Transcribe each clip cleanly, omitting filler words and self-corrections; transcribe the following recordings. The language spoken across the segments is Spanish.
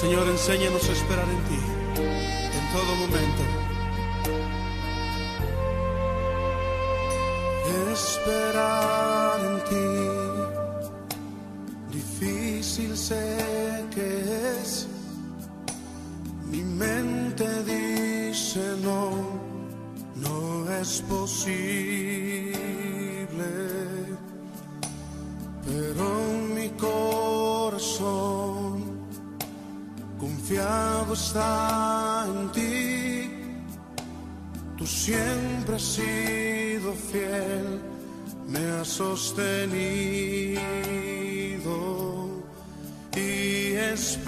Señor, enséñanos a esperar en ti, en todo momento. Esperar en ti, difícil sé que es. Mi mente dice no, no es posible. Pero mi corazón confiado está en ti. Tú siempre has sido fiel, me has sostenido y esperaré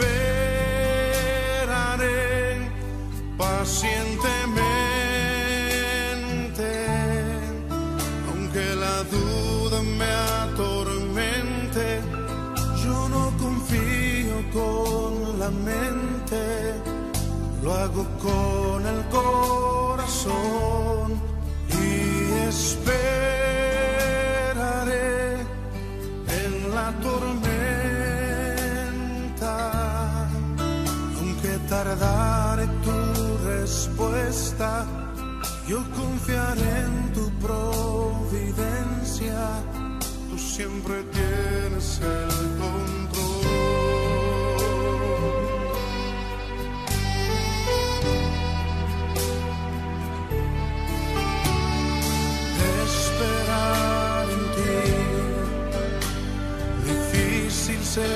pacientemente, aunque la duda me atormente. Yo no confío con la mente, lo hago con el corazón y esperaré en la tormenta, aunque tardare tu respuesta. Yo confiaré en tu providencia, tú siempre tienes el control. Esperar en ti, difícil sé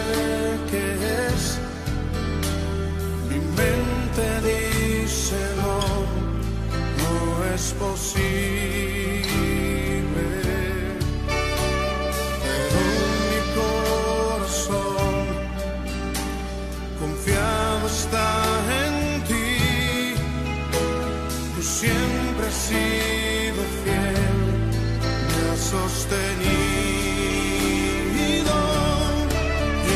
que es. Mi mente dice no, no es posible. Pero mi corazón confiado está en ti. Tú siempre has sido fiel, me has sostenido y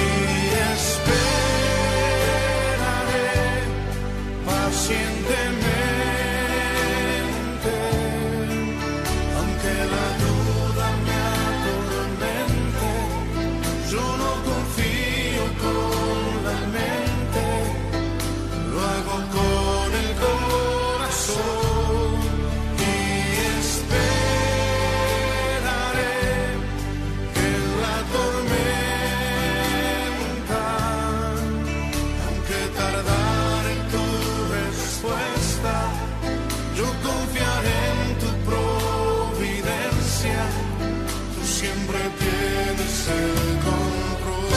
esperaré pacientemente, aunque la duda me atormente. Yo no confío con la mente, lo hago con el corazón y esperaré en la tormenta, aunque tardare tu respuesta. Yo confiaré en tu providencia, tú siempre tienes el control.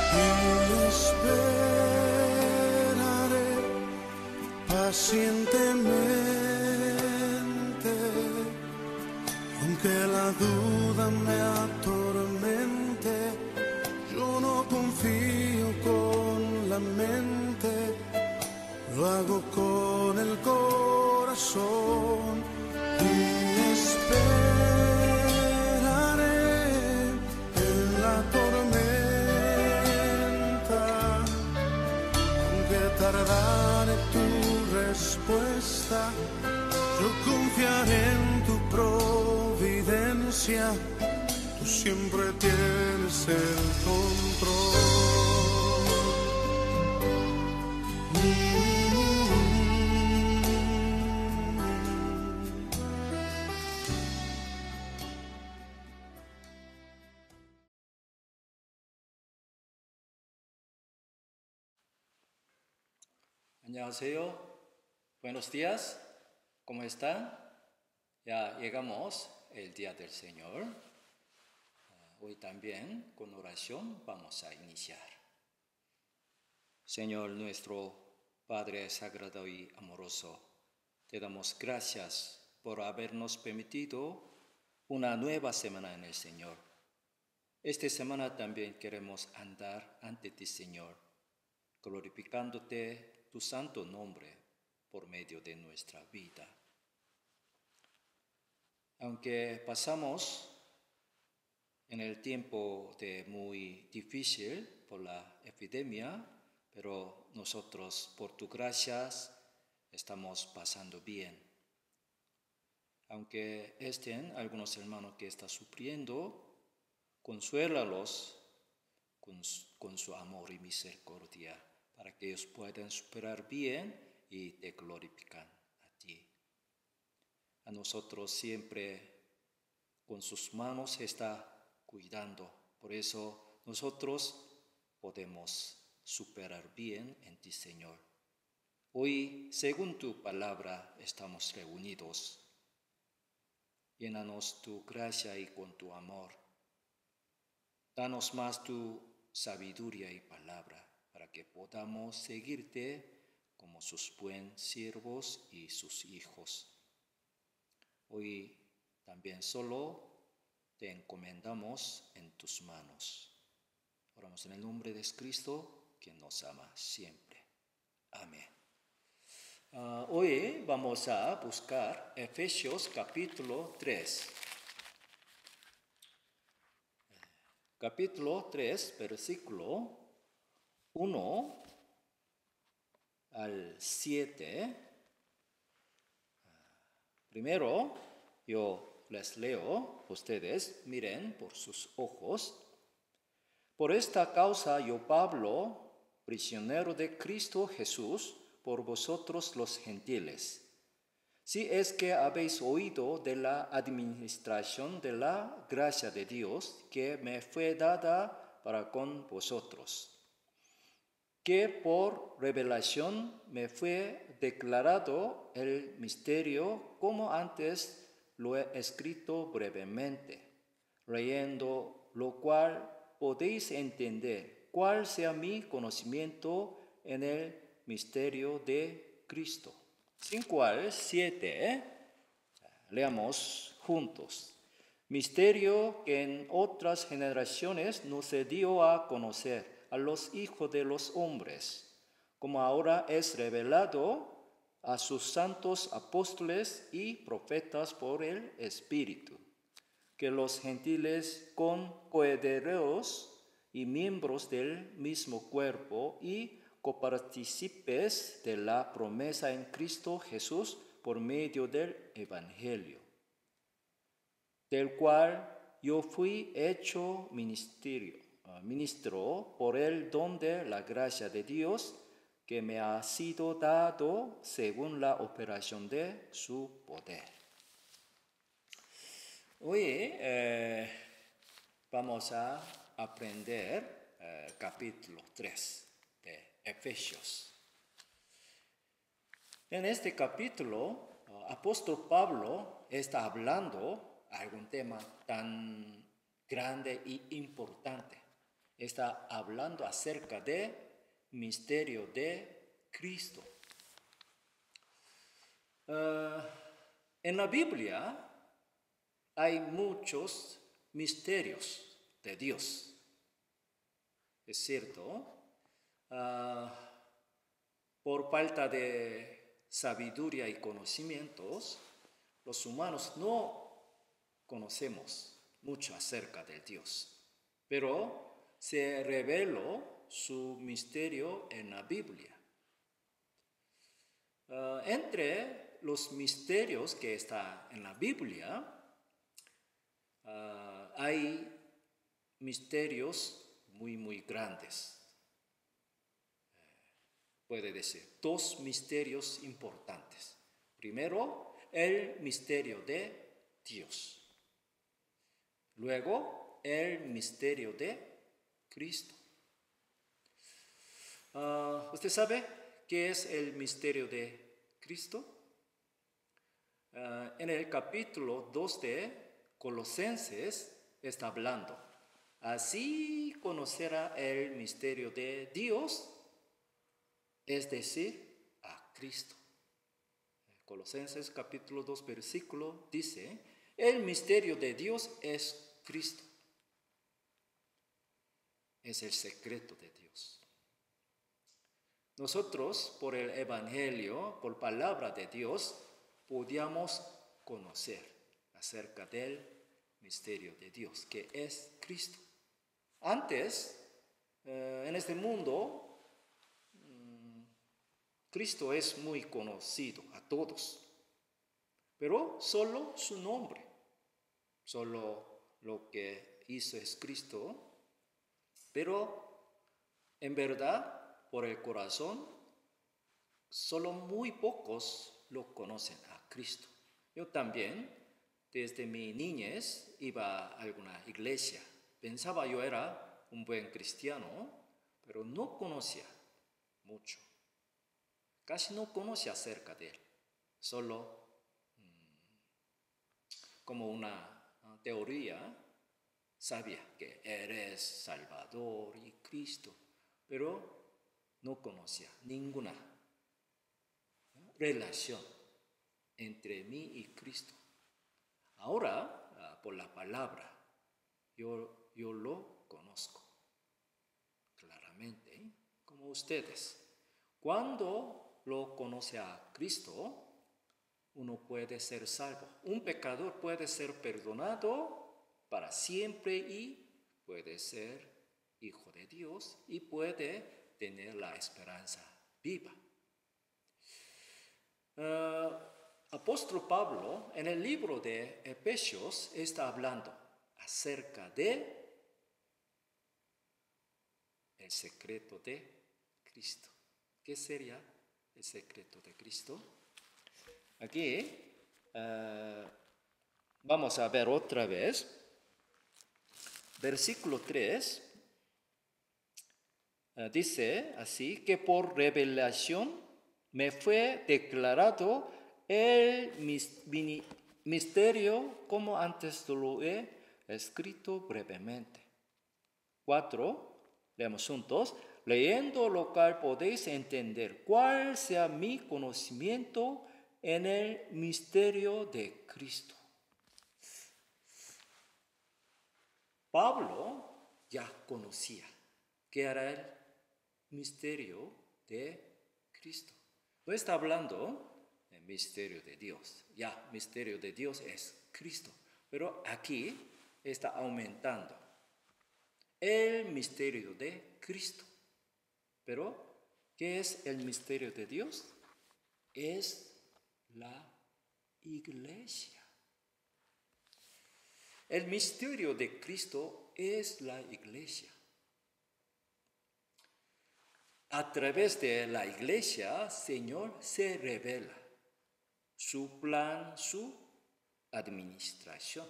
Y esperaré pacientemente, aunque la duda me atormente. Yo no confío con la mente, lo hago con el corazón y esperaré en la tormenta, aunque tardare tu respuesta. Yo confiaré en tu providencia, tú siempre tienes el control. 안녕하세요. Buenos días. ¿Cómo están? Ya llegamos el día del Señor. Hoy también con oración vamos a iniciar. Señor nuestro Padre sagrado y amoroso, te damos gracias por habernos permitido una nueva semana en el Señor. Esta semana también queremos andar ante ti, Señor, glorificándote tu santo nombre por medio de nuestra vida. Aunque pasamos en el tiempo de muy difícil por la epidemia, pero nosotros, por tu gracias, estamos pasando bien. Aunque estén algunos hermanos que están sufriendo, consuélalos con su amor y misericordia, para que ellos puedan superar bien y te glorifican a ti. A nosotros siempre con sus manos está cuidando. Por eso nosotros podemos superar bien en ti, Señor. Hoy, según tu palabra, estamos reunidos. Llénanos tu gracia y con tu amor. Danos más tu sabiduría y palabra para que podamos seguirte como sus buenos siervos y sus hijos. Hoy también solo te encomendamos en tus manos. Oramos en el nombre de Cristo, quien nos ama siempre. Amén. Hoy vamos a buscar Efesios capítulo 3. Capítulo 3, versículo 1 al 7. Primero, yo les leo, ustedes miren por sus ojos. Por esta causa yo, Pablo, prisionero de Cristo Jesús, por vosotros los gentiles, si es que habéis oído de la administración de la gracia de Dios que me fue dada para con vosotros, que por revelación me fue declarado el misterio, como antes lo he escrito brevemente, leyendo lo cual podéis entender cuál sea mi conocimiento en el misterio de Cristo. 5 al 7, leamos juntos. Misterio que en otras generaciones no se dio a conocer a los hijos de los hombres, como ahora es revelado a sus santos apóstoles y profetas por el Espíritu, que los gentiles con coherederos y miembros del mismo cuerpo y copartícipes de la promesa en Cristo Jesús por medio del Evangelio, del cual yo fui hecho ministro por el don de la gracia de Dios que me ha sido dado según la operación de su poder. Hoy vamos a aprender capítulo 3 de Efesios. En este capítulo, apóstol Pablo está hablando de algún tema tan grande y importante. Está hablando acerca del misterio de Cristo. En la Biblia hay muchos misterios de Dios. Es cierto, por falta de sabiduría y conocimientos, los humanos no conocemos mucho acerca de Dios, pero se reveló su misterio en la Biblia. Entre los misterios que están en la Biblia, hay misterios muy grandes. Puede decir, 2 misterios importantes. Primero, el misterio de Dios. Luego, el misterio de Cristo. ¿Usted sabe qué es el misterio de Cristo? En el capítulo 2 de Colosenses está hablando. Así conocerá el misterio de Dios, es decir, a Cristo. Colosenses capítulo 2 versículo dice, el misterio de Dios es Cristo. Es el secreto de Dios. Nosotros, por el Evangelio, por palabra de Dios, podíamos conocer acerca del misterio de Dios, que es Cristo. Antes, en este mundo, Cristo es muy conocido a todos, pero solo su nombre, solo lo que hizo es Cristo, pero en verdad, por el corazón, solo muy pocos lo conocen a Cristo. Yo también, desde mi niñez, iba a alguna iglesia. Pensaba yo era un buen cristiano, pero no conocía mucho. Casi no conocía acerca de él. Solo como una teoría, sabía que eres Salvador y Cristo, pero no conocía ninguna relación entre mí y Cristo. Ahora, por la palabra, yo lo conozco claramente, como ustedes. Cuando lo conoce a Cristo, uno puede ser salvo. Un pecador puede ser perdonado para siempre y puede ser hijo de Dios y puede tener la esperanza viva. Apóstol Pablo en el libro de Efesios está hablando acerca de el secreto de Cristo. ¿Qué sería el secreto de Cristo? Aquí vamos a ver otra vez, versículo 3, dice así, que por revelación me fue declarado el misterio como antes lo he escrito brevemente. 4, leemos juntos, leyendo lo cual podéis entender cuál sea mi conocimiento en el misterio de Cristo. Pablo ya conocía que era el misterio de Cristo. No está hablando del misterio de Dios. Ya, misterio de Dios es Cristo. Pero aquí está aumentando el misterio de Cristo. Pero, ¿qué es el misterio de Dios? Es la iglesia. El misterio de Cristo es la iglesia. A través de la iglesia, Señor se revela su plan, su administración.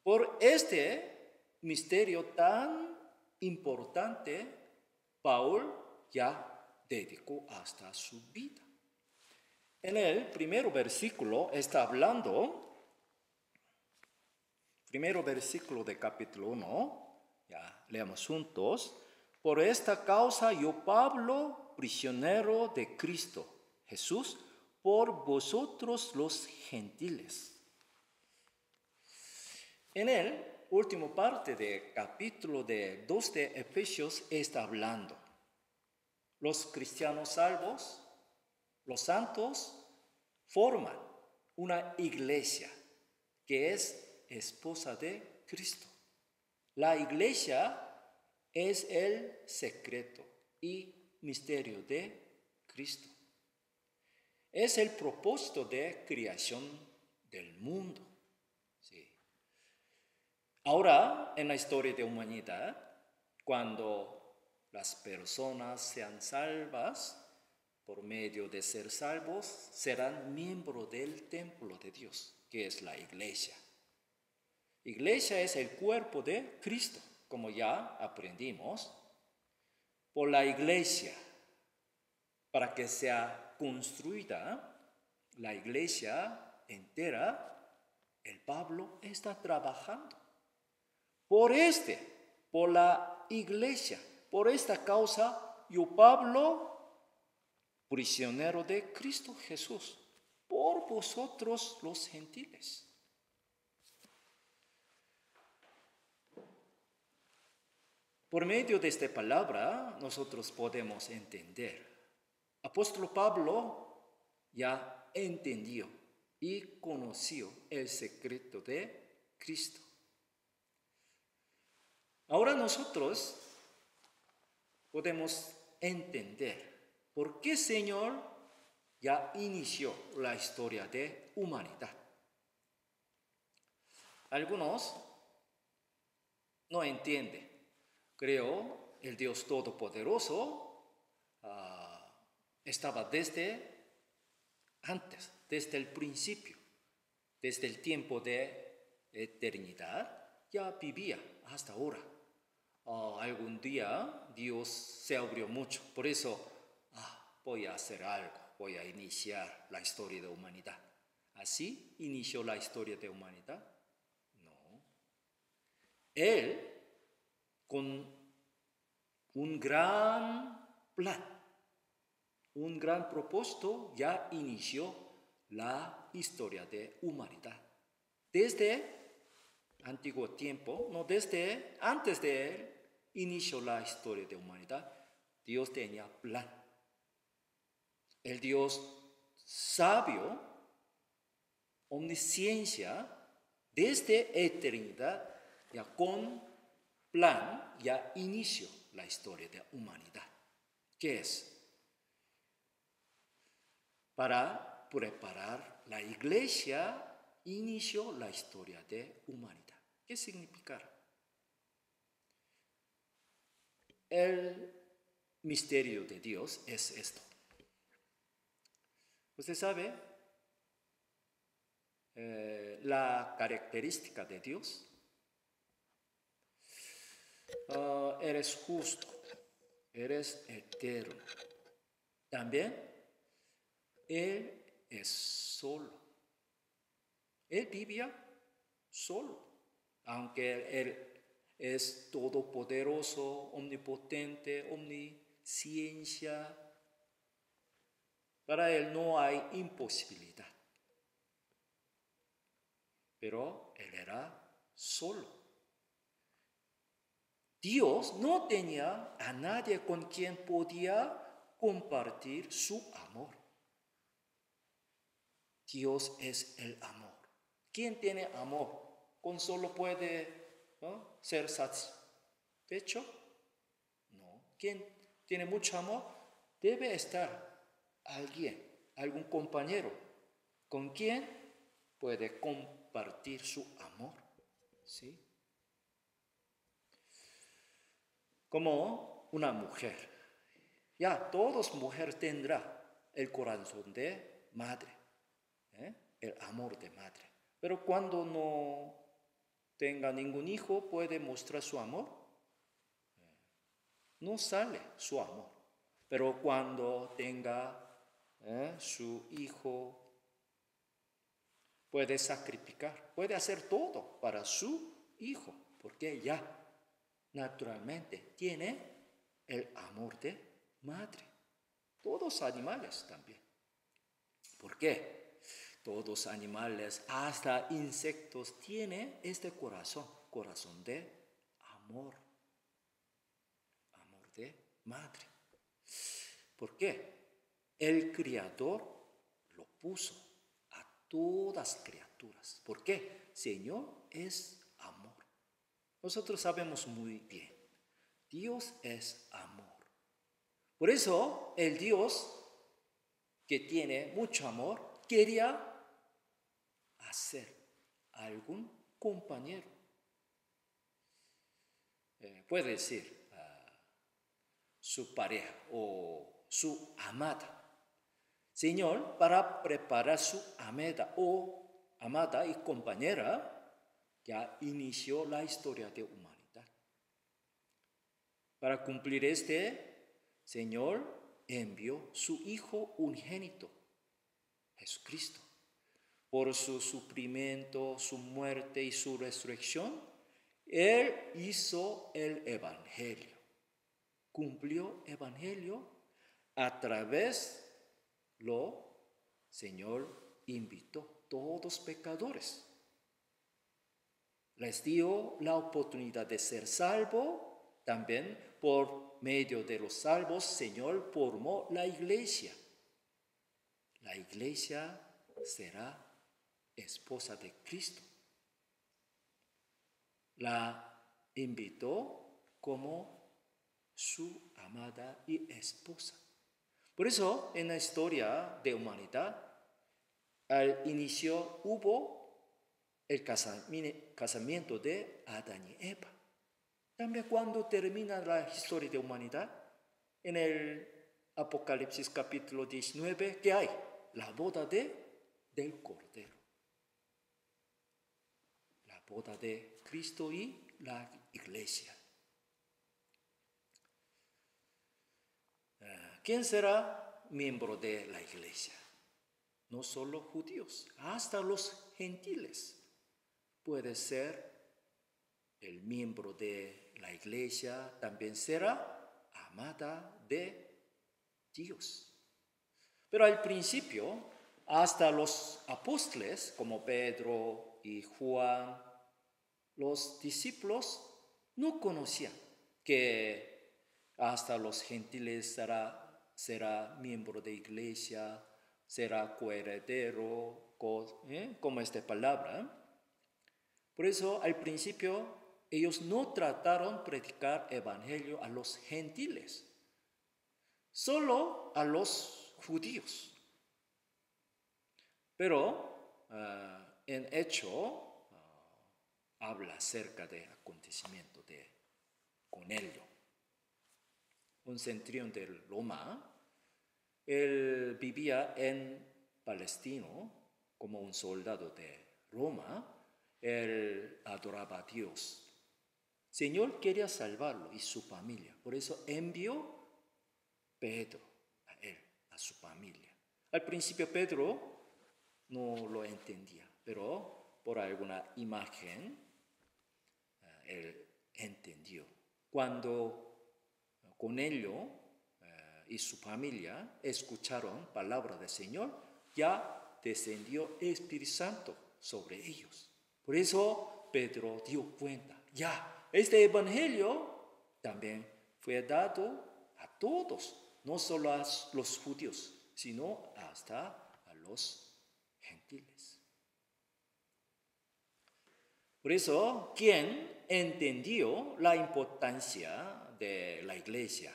Por este misterio tan importante, Pablo ya dedicó hasta su vida. En el primer versículo está hablando, primero versículo de capítulo 1, ya leamos juntos. Por esta causa yo, Pablo, prisionero de Cristo Jesús, por vosotros los gentiles. En el último parte del capítulo 2 de Efesios está hablando. Los cristianos salvos, los santos, forman una iglesia que es esposa de Cristo. La iglesia es el secreto y misterio de Cristo. Es el propósito de creación del mundo. Sí. Ahora, en la historia de la humanidad, cuando las personas sean salvas, por medio de ser salvos, serán miembros del templo de Dios, que es la iglesia. Iglesia es el cuerpo de Cristo, como ya aprendimos. Por la iglesia, para que sea construida la iglesia entera, el Pablo está trabajando. Por la iglesia, por esta causa, yo, Pablo, prisionero de Cristo Jesús, por vosotros los gentiles. Por medio de esta palabra, nosotros podemos entender. Apóstol Pablo ya entendió y conoció el secreto de Cristo. Ahora nosotros podemos entender por qué el Señor ya inició la historia de humanidad. Algunos no entienden. Creo el Dios Todopoderoso estaba desde antes, desde el principio, desde el tiempo de eternidad, ya vivía hasta ahora. Algún día Dios se abrió mucho, por eso voy a hacer algo, voy a iniciar la historia de humanidad. ¿Así inició la historia de humanidad? No. Él, con un gran plan, un gran propósito, ya inició la historia de humanidad. Desde antiguo tiempo, no desde antes de él, inició la historia de humanidad. Dios tenía plan. El Dios sabio, omnisciencia, desde eternidad, ya con plan, ya inició la historia de humanidad. ¿Qué es? Para preparar la iglesia, inició la historia de humanidad. ¿Qué significa? El misterio de Dios es esto. Usted sabe, la característica de Dios, eres justo, eres eterno. También, Él es solo. Él vivía solo, aunque Él es todopoderoso, omnipotente, omnisciencia. Para Él no hay imposibilidad. Pero Él era solo. Dios no tenía a nadie con quien podía compartir su amor. Dios es el amor. ¿Quién tiene amor? ¿Con solo puede ser satisfecho? No. ¿Quién tiene mucho amor? Debe estar alguien, algún compañero, con quien puede compartir su amor. ¿Sí? Como una mujer. Ya, todos mujeres tendrán el corazón de madre, el amor de madre. Pero cuando no tenga ningún hijo, puede mostrar su amor. No sale su amor. Pero cuando tenga su hijo, puede sacrificar, puede hacer todo para su hijo, porque ya naturalmente tiene el amor de madre. Todos animales también. ¿Por qué? Todos animales, hasta insectos, tienen este corazón de amor de madre. ¿Por qué? El Creador lo puso a todas las criaturas. ¿Por qué? Señor es amor. Nosotros sabemos muy bien, Dios es amor. Por eso el Dios que tiene mucho amor quería hacer algún compañero. Puede decir su pareja o su amada. Señor, para preparar su amada y compañera, ya inició la historia de humanidad. Para cumplir Señor envió su Hijo unigénito, Jesucristo. Por su sufrimiento, su muerte y su resurrección, Él hizo el Evangelio. Cumplió el Evangelio a través Señor invitó a todos los pecadores. Les dio la oportunidad de ser salvo. También por medio de los salvos, Señor formó la iglesia. La iglesia será esposa de Cristo. La invitó como su amada y esposa. Por eso, en la historia de humanidad, al inicio hubo el casamiento de Adán y Eva. También cuando termina la historia de humanidad, en el Apocalipsis capítulo 19, ¿qué hay? La boda del Cordero. La boda de Cristo y la iglesia. ¿Quién será miembro de la iglesia? No solo judíos, hasta los gentiles. Puede ser el miembro de la iglesia, también será amada de Dios. Pero al principio, hasta los apóstoles como Pedro y Juan, los discípulos no conocían que hasta los gentiles será miembro de iglesia, será coheredero, como esta palabra. Por eso al principio ellos no trataron de predicar evangelio a los gentiles, solo a los judíos. Pero en hecho habla acerca del acontecimiento de Cornelio, un centurión de Roma. Él vivía en Palestina como un soldado de Roma. Él adoraba a Dios. El Señor quería salvarlo y su familia. Por eso envió Pedro a él, a su familia. Al principio Pedro no lo entendía, pero por alguna imagen él entendió. Cuando Cornelio y su familia escucharon palabra del Señor, ya descendió el Espíritu Santo sobre ellos. Por eso Pedro dio cuenta, ya, este evangelio también fue dado a todos, no solo a los judíos, sino hasta a los gentiles. Por eso, ¿quién entendió la importancia de la iglesia?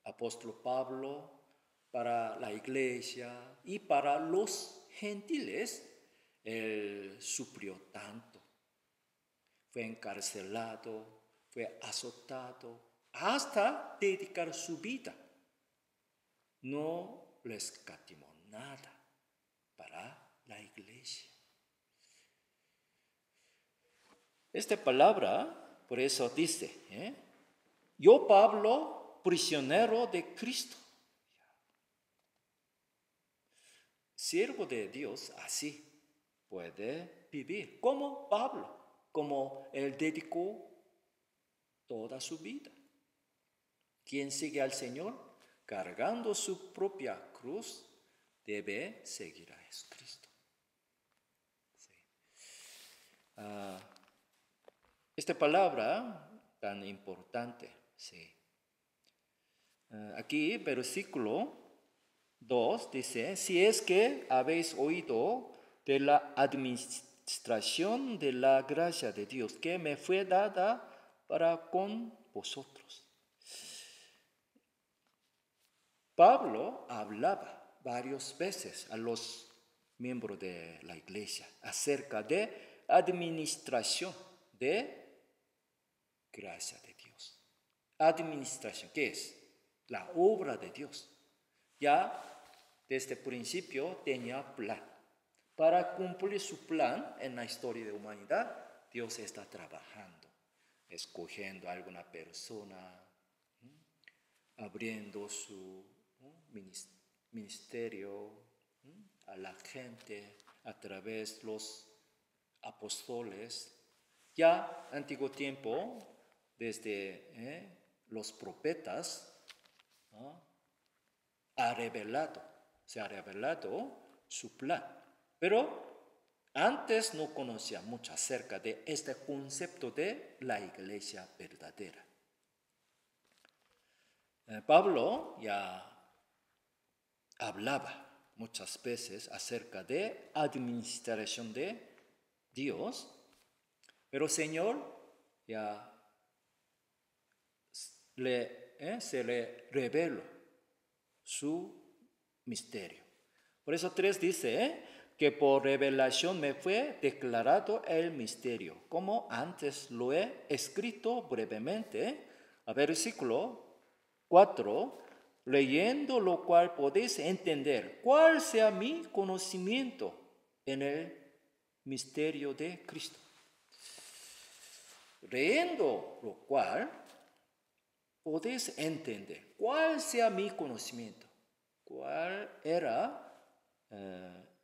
Apóstol Pablo para la iglesia y para los gentiles, él sufrió tanto. Fue encarcelado, fue azotado, hasta dedicar su vida. No le escatimó nada para la iglesia. Esta palabra, por eso dice, yo Pablo, prisionero de Cristo. Siervo de Dios así puede vivir como Pablo, como él dedicó toda su vida. Quien sigue al Señor cargando su propia cruz debe seguir a Jesucristo. Sí. Esta palabra tan importante, sí. Aquí, versículo 2 dice, si es que habéis oído de la administración de la gracia de Dios que me fue dada para con vosotros. Pablo hablaba varias veces a los miembros de la iglesia acerca de administración de gracia de Dios. Administración, ¿qué es? La obra de Dios. Ya desde el principio tenía plan. Para cumplir su plan en la historia de la humanidad, Dios está trabajando, escogiendo a alguna persona, abriendo su ministerio a la gente a través de los apóstoles. Ya antiguo tiempo, desde los profetas, se ha revelado su plan. Pero antes no conocía mucho acerca de este concepto de la iglesia verdadera. Pablo ya hablaba muchas veces acerca de administración de Dios, pero el Señor ya se le reveló su misterio. Por eso 3 dice que por revelación me fue declarado el misterio, como antes lo he escrito brevemente. A versículo 4, leyendo lo cual podéis entender cuál sea mi conocimiento en el misterio de Cristo. Leyendo lo cual podéis entender cuál sea mi conocimiento. ¿Cuál era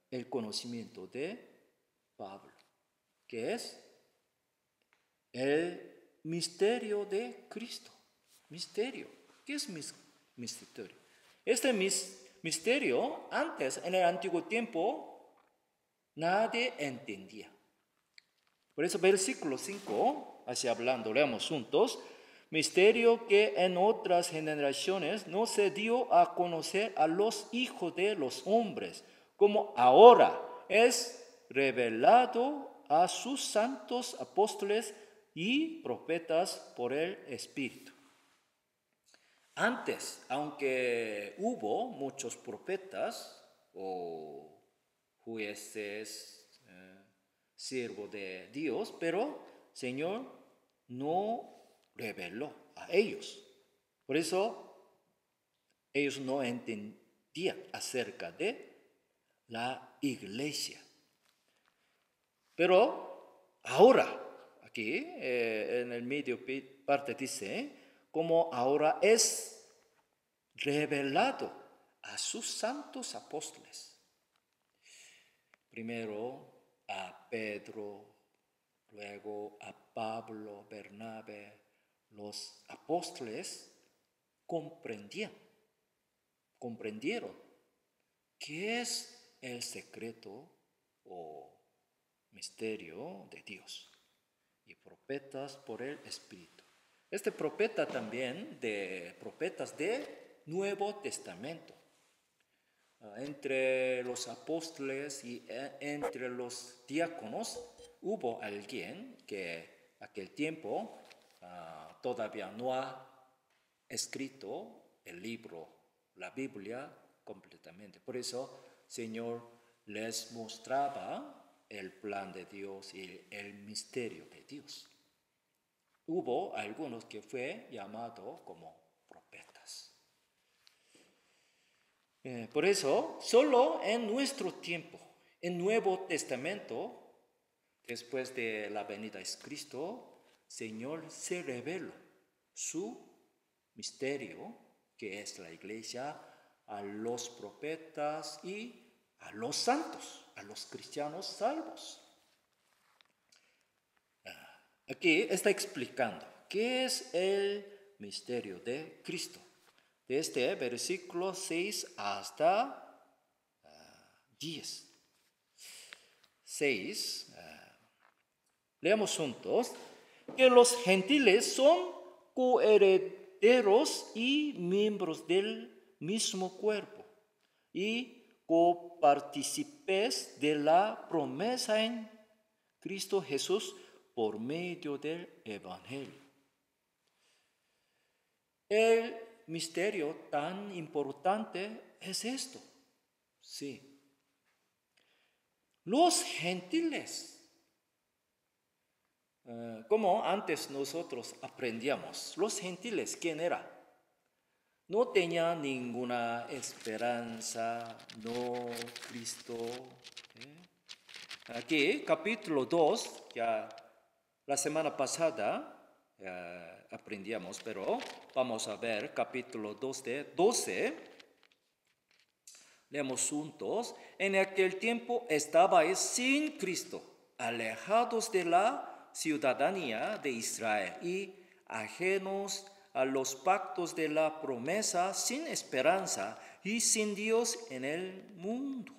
el conocimiento de Pablo? Que es el misterio de Cristo. Misterio. ¿Qué es misterio? Este misterio, antes, en el antiguo tiempo, nadie entendía. Por eso, versículo 5, así hablando, leamos juntos. Misterio que en otras generaciones no se dio a conocer a los hijos de los hombres, como ahora es revelado a sus santos apóstoles y profetas por el Espíritu. Antes, aunque hubo muchos profetas o jueces, siervos de Dios, pero Señor no reveló a ellos. Por eso ellos no entendían acerca de la iglesia. Pero ahora, aquí en el medio parte dice, como ahora es revelado a sus santos apóstoles. Primero a Pedro, luego a Pablo, Bernabé. Los apóstoles comprendieron qué es el secreto o misterio de Dios, y profetas por el Espíritu. Este profeta también de profetas de Nuevo Testamento. Entre los apóstoles y entre los diáconos hubo alguien que aquel tiempo todavía no ha escrito el libro, la Biblia completamente. Por eso el Señor les mostraba el plan de Dios y el misterio de Dios. Hubo algunos que fue llamado como profetas. Por eso, solo en nuestro tiempo, en Nuevo Testamento, después de la venida de Cristo, Señor se reveló su misterio, que es la iglesia, a los profetas y a los santos, a los cristianos salvos. Aquí está explicando qué es el misterio de Cristo. Desde versículo 6 hasta 10. 6. Leamos juntos. Que los gentiles son coherederos y miembros del mismo cuerpo, y copartícipes de la promesa en Cristo Jesús por medio del Evangelio. El misterio tan importante es esto. Sí. Los gentiles, como antes nosotros aprendíamos, los gentiles, ¿quién era? No tenía ninguna esperanza, no Cristo. Aquí, capítulo 2, ya la semana pasada aprendíamos, pero vamos a ver capítulo 12. Leemos juntos. En aquel tiempo estabais sin Cristo, alejados de la ciudadanía de Israel y ajenos a los pactos de la promesa, sin esperanza y sin Dios en el mundo.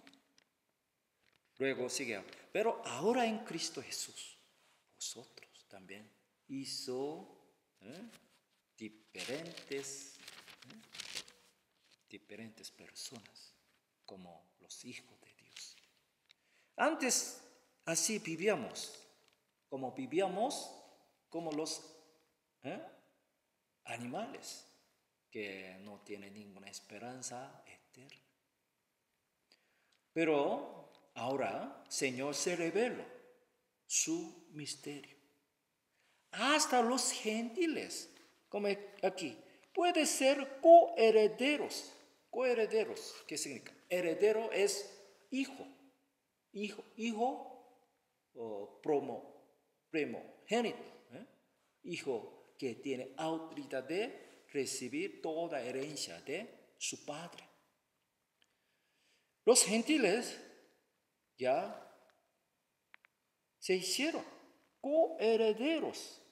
Luego sigue, pero ahora en Cristo Jesús, vosotros también hizo diferentes personas, como los hijos de Dios. Antes así vivíamos como los animales que no tienen ninguna esperanza eterna. Pero ahora, Señor se reveló su misterio. Hasta los gentiles, como aquí, pueden ser coherederos. Coherederos, ¿qué significa? Heredero es hijo o primogénito, hijo que tiene autoridad de recibir toda herencia de su padre. Los gentiles ya se hicieron coherederos.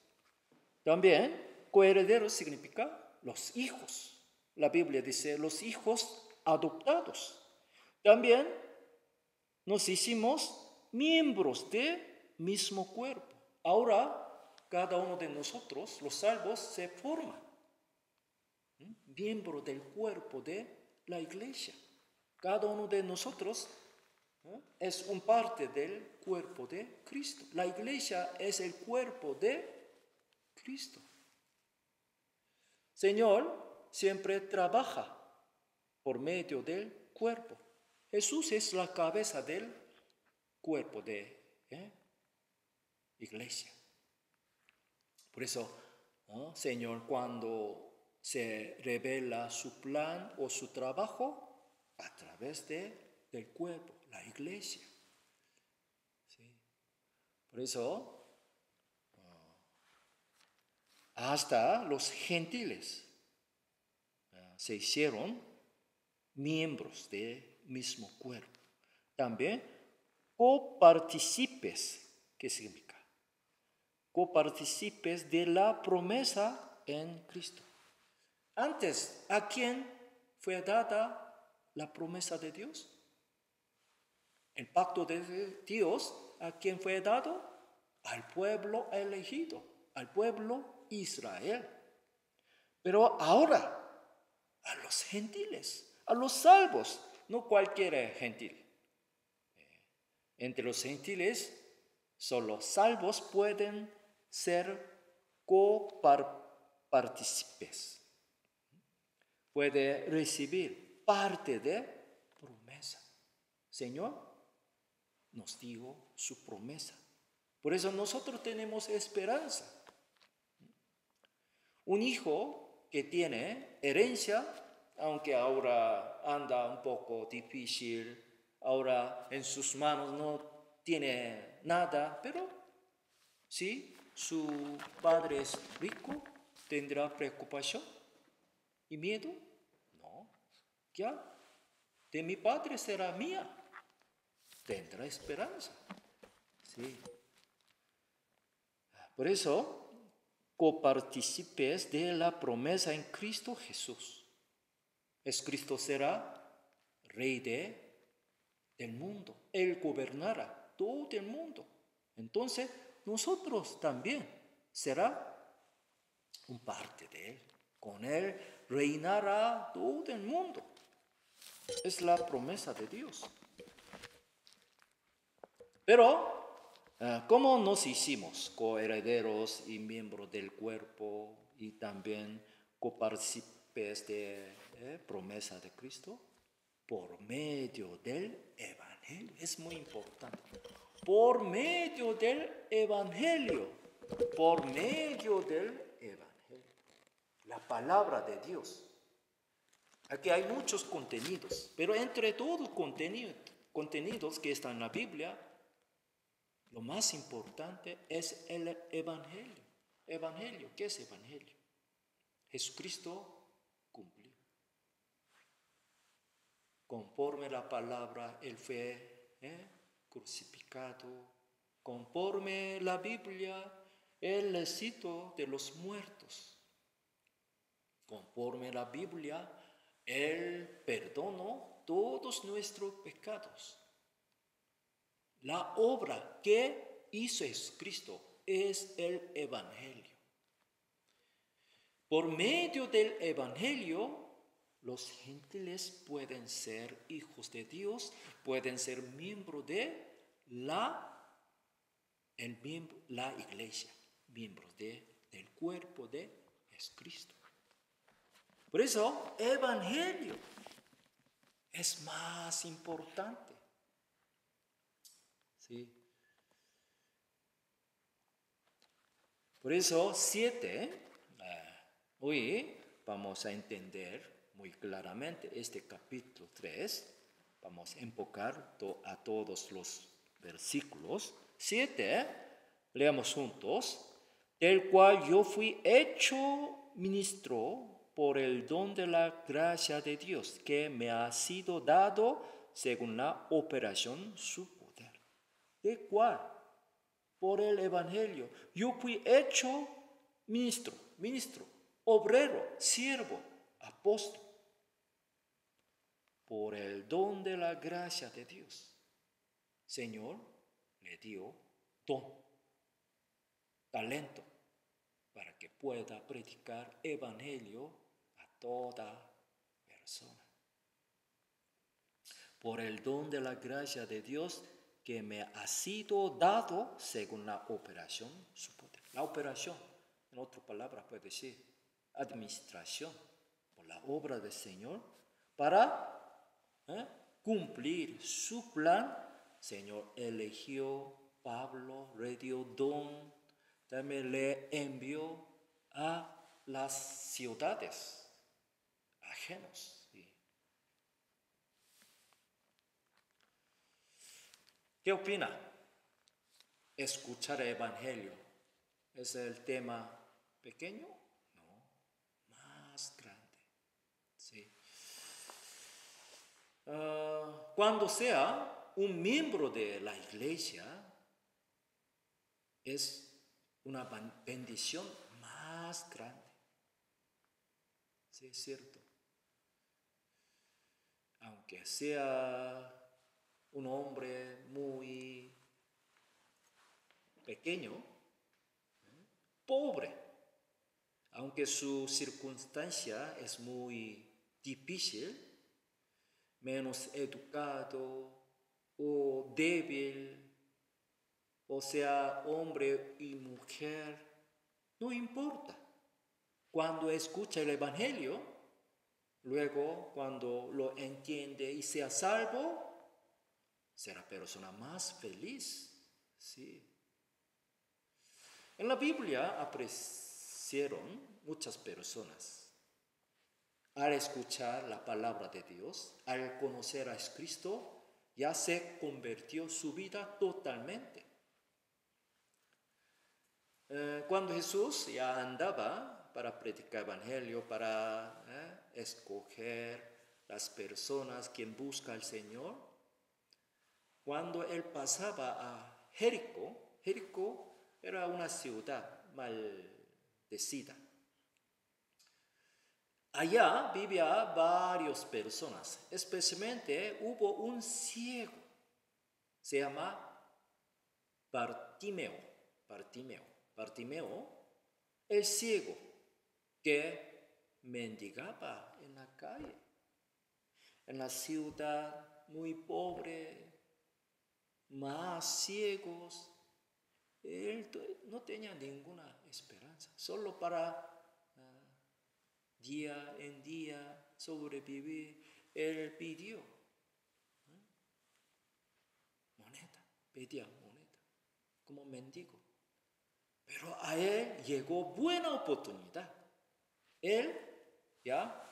También coherederos significa los hijos. La Biblia dice los hijos adoptados. También nos hicimos miembros del mismo cuerpo. Ahora cada uno de nosotros, los salvos, se forma miembro del cuerpo de la iglesia. Cada uno de nosotros es un parte del cuerpo de Cristo. La iglesia es el cuerpo de Cristo. Señor siempre trabaja por medio del cuerpo. Jesús es la cabeza del cuerpo de iglesia. Por eso, Señor, cuando se revela su plan o su trabajo a través del cuerpo, la iglesia. ¿Sí? Por eso, hasta los gentiles se hicieron miembros del mismo cuerpo. También copartícipes, ¿qué significa? Copartícipes de la promesa en Cristo. Antes, ¿a quién fue dada la promesa de Dios? El pacto de Dios, ¿a quién fue dado? Al pueblo elegido, al pueblo Israel. Pero ahora, a los gentiles, a los salvos, no cualquier gentil. Entre los gentiles, solo salvos pueden ser copartícipes. Puede recibir parte de promesa. Señor nos dio su promesa. Por eso nosotros tenemos esperanza. Un hijo que tiene herencia, aunque ahora anda un poco difícil, ahora en sus manos no tiene nada, pero si su padre es rico, ¿tendrá preocupación y miedo? No, ya, de mi padre será mía, tendrá esperanza. Sí. Por eso, copartícipes de la promesa en Cristo Jesús. Cristo será rey del mundo. Él gobernará todo el mundo. Entonces, nosotros también será un parte de Él. Con Él reinará todo el mundo. Es la promesa de Dios. Pero, ¿cómo nos hicimos coherederos y miembros del cuerpo y también copartícipes de promesa de Cristo? Por medio del Evangelio. Es muy importante. Por medio del Evangelio. Por medio del Evangelio. La palabra de Dios. Aquí hay muchos contenidos, pero entre todos los contenidos que están en la Biblia, lo más importante es el Evangelio. Evangelio, ¿qué es Evangelio? Jesucristo cumplió. Conforme la palabra, Él fue crucificado. Conforme la Biblia, Él resucitó de los muertos. Conforme la Biblia, Él perdonó todos nuestros pecados. La obra que hizo Jesucristo es el Evangelio. Por medio del Evangelio, los gentiles pueden ser hijos de Dios, pueden ser miembros de la iglesia, miembros del cuerpo de Jesucristo. Por eso, evangelio es más importante. ¿Sí? Por eso, 7, hoy vamos a entender muy claramente este capítulo 3. Vamos a enfocar a todos los versículos. 7, leamos juntos. Del cual yo fui hecho ministro por el don de la gracia de Dios, que me ha sido dado según la operación su poder. ¿De cuál? Por el evangelio. Yo fui hecho ministro, obrero, siervo, apóstol, por el don de la gracia de Dios. Señor le dio don, talento, para que pueda predicar evangelio a toda persona. Por el don de la gracia de Dios que me ha sido dado según la operación su poder. La operación, en otras palabras puede decir, administración por la obra del Señor para cumplir su plan. Señor eligió Pablo, le dio don, también le envió a las ciudades ajenas. ¿Qué opina? ¿Escuchar el evangelio es el tema pequeño? No, más grande. Sí. Cuando sea un miembro de la iglesia, es una bendición más grande. Sí, es cierto. Aunque sea un hombre muy pequeño, pobre, aunque su circunstancia es muy difícil, menos educado o débil, o sea, hombre y mujer, no importa. Cuando escucha el evangelio, luego cuando lo entiende y sea salvo, será persona más feliz. Sí. En la Biblia apreciaron muchas personas. Al escuchar la palabra de Dios, al conocer a Cristo, ya se convirtió su vida totalmente. Cuando Jesús ya andaba para predicar evangelio, para escoger las personas quien busca al Señor, cuando él pasaba a Jericó, Jericó era una ciudad maldecida. Allá vivían varias personas, especialmente hubo un ciego, se llama Bartimeo, el ciego que mendigaba en la calle, en la ciudad muy pobre, más ciegos. Él no tenía ninguna esperanza, solo para día en día sobrevivir. Él pidió pedía moneda, como mendigo. Pero a él llegó buena oportunidad. Él ya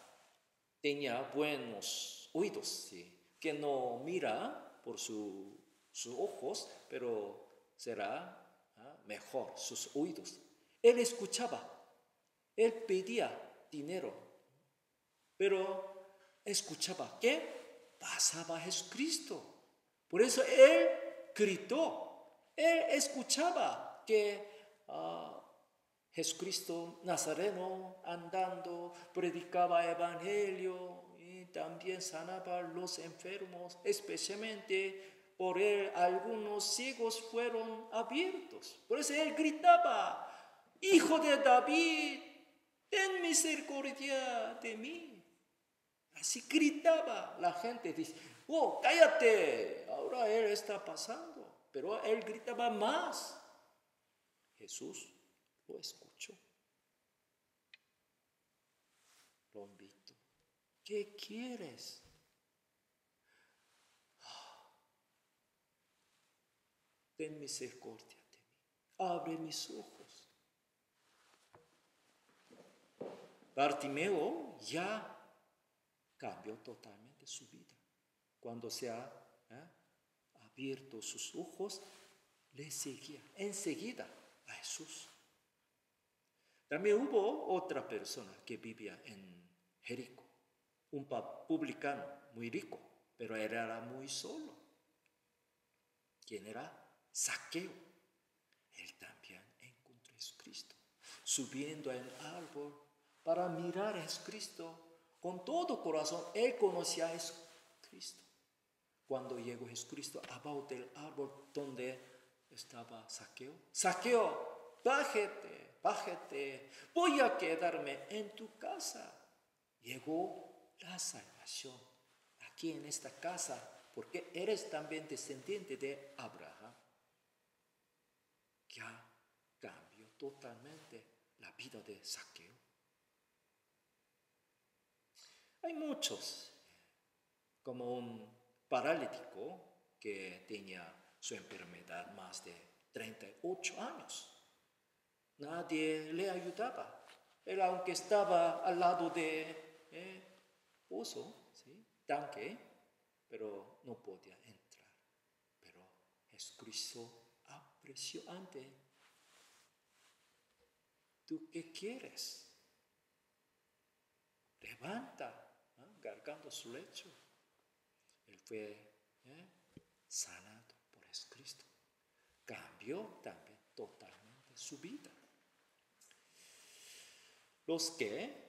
tenía buenos oídos, ¿sí? Que no mira por sus ojos, pero será mejor sus oídos. Él escuchaba, él pedía dinero, pero escuchaba que pasaba Jesucristo. Por eso él gritó, él escuchaba que Jesucristo Nazareno andando, predicaba evangelio y también sanaba a los enfermos, especialmente por él algunos ciegos fueron abiertos. Por eso él gritaba, Hijo de David, ten misericordia de mí. Así gritaba la gente, dice, oh, cállate, ahora él está pasando. Pero él gritaba más. Jesús lo escuchó. Lo invitó. ¿Qué quieres? Ten misericordia de mí. Abre mis ojos. Bartimeo ya cambió totalmente su vida. Cuando se ha abierto sus ojos, le seguía enseguida a Jesús. También hubo otra persona que vivía en Jericó, un publicano muy rico, pero él era muy solo. ¿Quién era? Zaqueo. Él también encontró a Jesucristo, subiendo al árbol para mirar a Jesucristo. Con todo corazón, él conocía a Jesucristo. Cuando llegó Jesucristo abajo del árbol donde estaba Zaqueo, Zaqueo, bájate, voy a quedarme en tu casa. Llegó la salvación aquí en esta casa, porque eres también descendiente de Abraham. Ya cambió totalmente la vida de Zaqueo. Hay muchos, como un paralítico que tenía su enfermedad más de 38 años. Nadie le ayudaba. Él, aunque estaba al lado de pozo, ¿sí? Tanque, pero no podía entrar. Pero Jesucristo apreció ante él. ¿Tú qué quieres? Levanta, cargando su lecho. Él fue sanado por Jesucristo. Cambió también totalmente su vida. Los que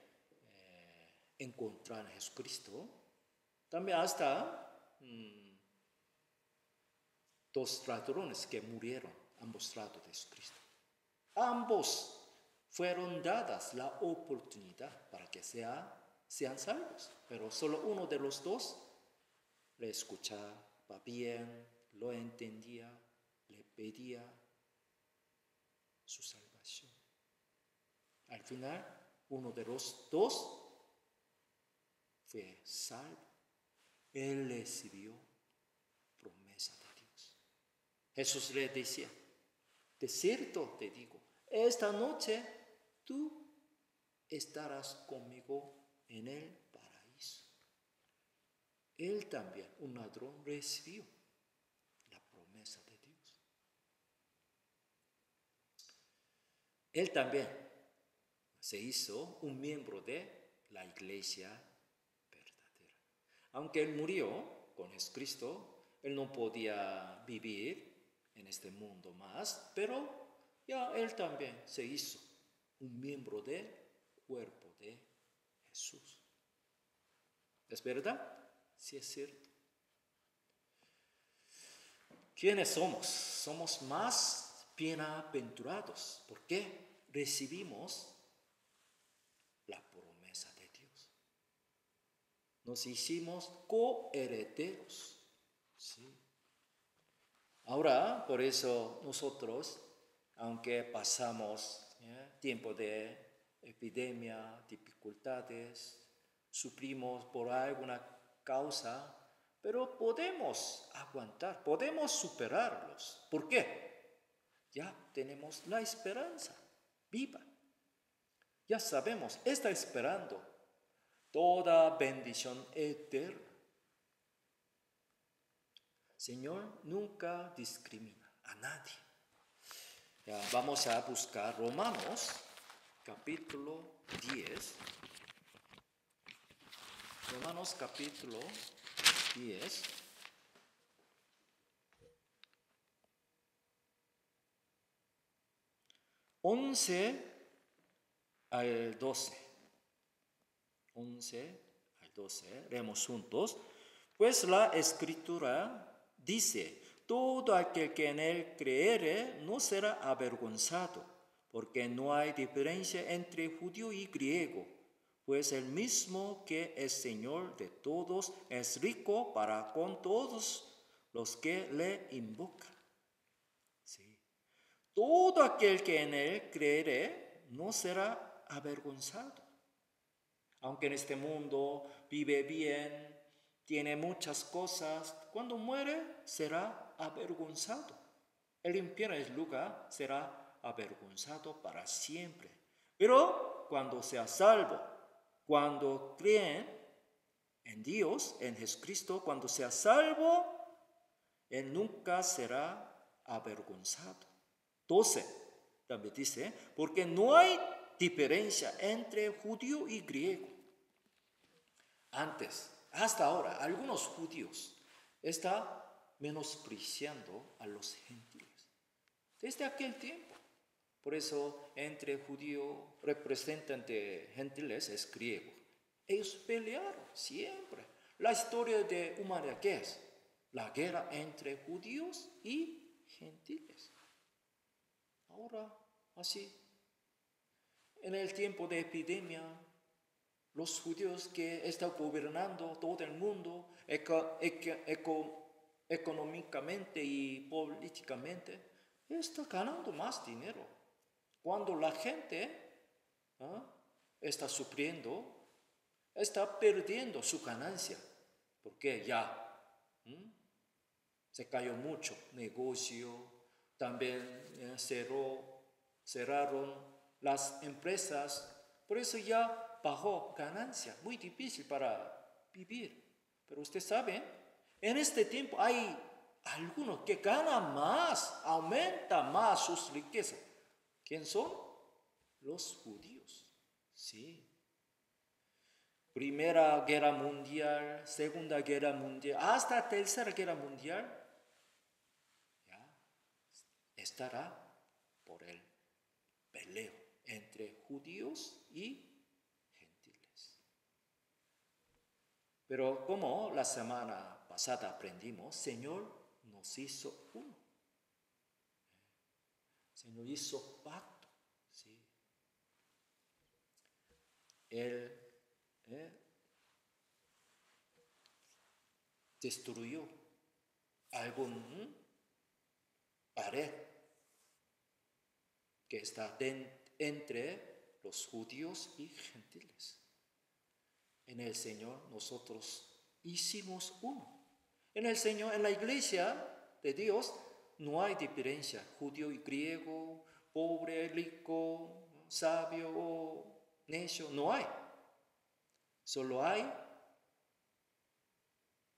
encontraron a Jesucristo, también hasta 2 ladrones que murieron, ambos lados de Jesucristo. Ambos fueron dadas la oportunidad para que sean salvos, pero solo uno de los dos le escuchaba bien, lo entendía, le pedía su salvación. Al final, uno de los dos fue salvo. Él recibió promesa de Dios. Jesús le decía, de cierto te digo, esta noche tú estarás conmigo en el paraíso. Él también, un ladrón, recibió la promesa de Dios. Él también se hizo un miembro de la iglesia verdadera. Aunque él murió con Jesucristo, él no podía vivir en este mundo más, pero ya él también se hizo un miembro del cuerpo de Jesús. ¿Es verdad? Sí, es cierto. ¿Quiénes somos? Somos más bienaventurados porque recibimos la promesa de Dios. Nos hicimos coherederos. ¿Sí? Ahora, por eso nosotros, aunque pasamos tiempo de epidemia, dificultades, sufrimos por alguna causa, pero podemos aguantar, podemos superarlos. ¿Por qué? Ya tenemos la esperanza viva. Ya sabemos, está esperando toda bendición eterna. Señor nunca discrimina a nadie. Ya, vamos a buscar Romanos capítulo 10. Romanos capítulo 10. Once al 12. 11 al 12. Leemos juntos. Pues la Escritura dice, todo aquel que en él creere no será avergonzado, porque no hay diferencia entre judío y griego, pues el mismo que es Señor de todos es rico para con todos los que le invocan. Sí. Todo aquel que en él creere no será avergonzado. Aunque en este mundo vive bien, tiene muchas cosas, cuando muere será avergonzado. El infierno es lugar, será avergonzado para siempre. Pero cuando sea salvo, cuando creen en Dios, en Jesucristo, cuando sea salvo, él nunca será avergonzado. 12, también dice, porque no hay diferencia entre judío y griego. Antes, hasta ahora, algunos judíos están menospreciando a los gentiles. Desde aquel tiempo. Por eso, entre judío, representante gentiles es griego. Ellos pelearon siempre. La historia de humanidad, ¿qué es? La guerra entre judíos y gentiles. Ahora, así, en el tiempo de epidemia, los judíos que están gobernando todo el mundo, económicamente y políticamente, están ganando más dinero. Cuando la gente está sufriendo, está perdiendo su ganancia, porque ya se cayó mucho negocio, también cerraron las empresas, por eso ya bajó ganancia, muy difícil para vivir. Pero usted sabe, en este tiempo hay algunos que ganan más, aumenta más sus riquezas. ¿Quién son? Los judíos. Sí. Primera Guerra Mundial, Segunda Guerra Mundial, hasta Tercera Guerra Mundial, ya estará por el peleo entre judíos y gentiles. Pero como la semana pasada aprendimos, Señor nos hizo uno. Señor hizo pacto. ¿Sí? Él destruyó algún pared que está entre los judíos y gentiles. En el Señor nosotros hicimos uno. En el Señor, en la iglesia de Dios, no hay diferencia, judío y griego, pobre, rico, sabio o necio, no hay. Solo hay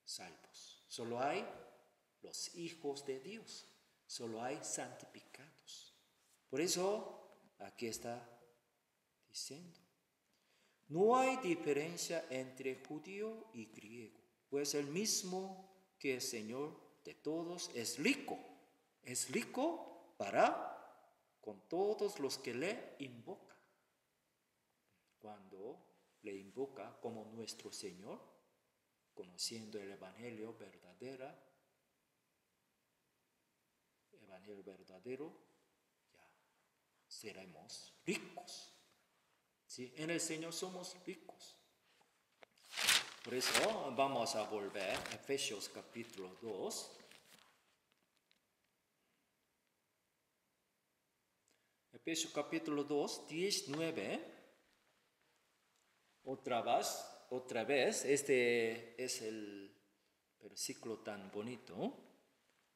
salvos, solo hay los hijos de Dios, solo hay santificados. Por eso, aquí está diciendo, no hay diferencia entre judío y griego, pues el mismo que el Señor de todos es rico para con todos los que le invocan. Cuando le invoca como nuestro Señor, conociendo el Evangelio verdadero, ya seremos ricos. ¿Sí? En el Señor somos ricos. Por eso vamos a volver a Efesios capítulo 2. Efesios capítulo 2, 19. Otra vez, este es el versículo tan bonito.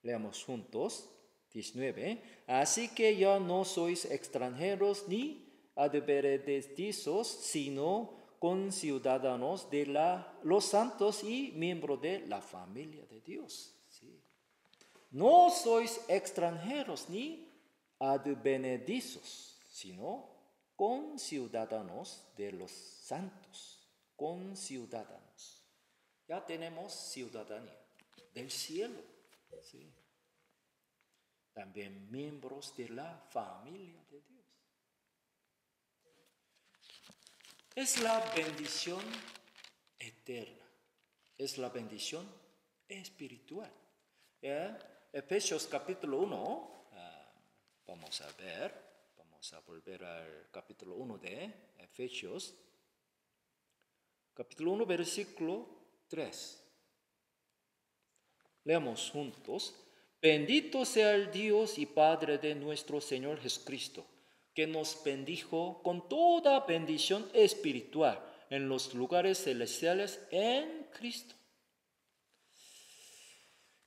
Leamos juntos. 19. Así que ya no sois extranjeros ni advenedizos, sino conciudadanos de los santos y miembros de la familia de Dios. ¿Sí? No sois extranjeros ni advenedizos, sino conciudadanos de los santos. Conciudadanos. Ya tenemos ciudadanía del cielo. ¿Sí? También miembros de la familia de Dios. Es la bendición eterna, es la bendición espiritual. Efesios capítulo 1, vamos a volver al capítulo 1 de Efesios. capítulo 1, versículo 3. Leamos juntos. Bendito sea el Dios y Padre de nuestro Señor Jesucristo, que nos bendijo con toda bendición espiritual en los lugares celestiales en Cristo.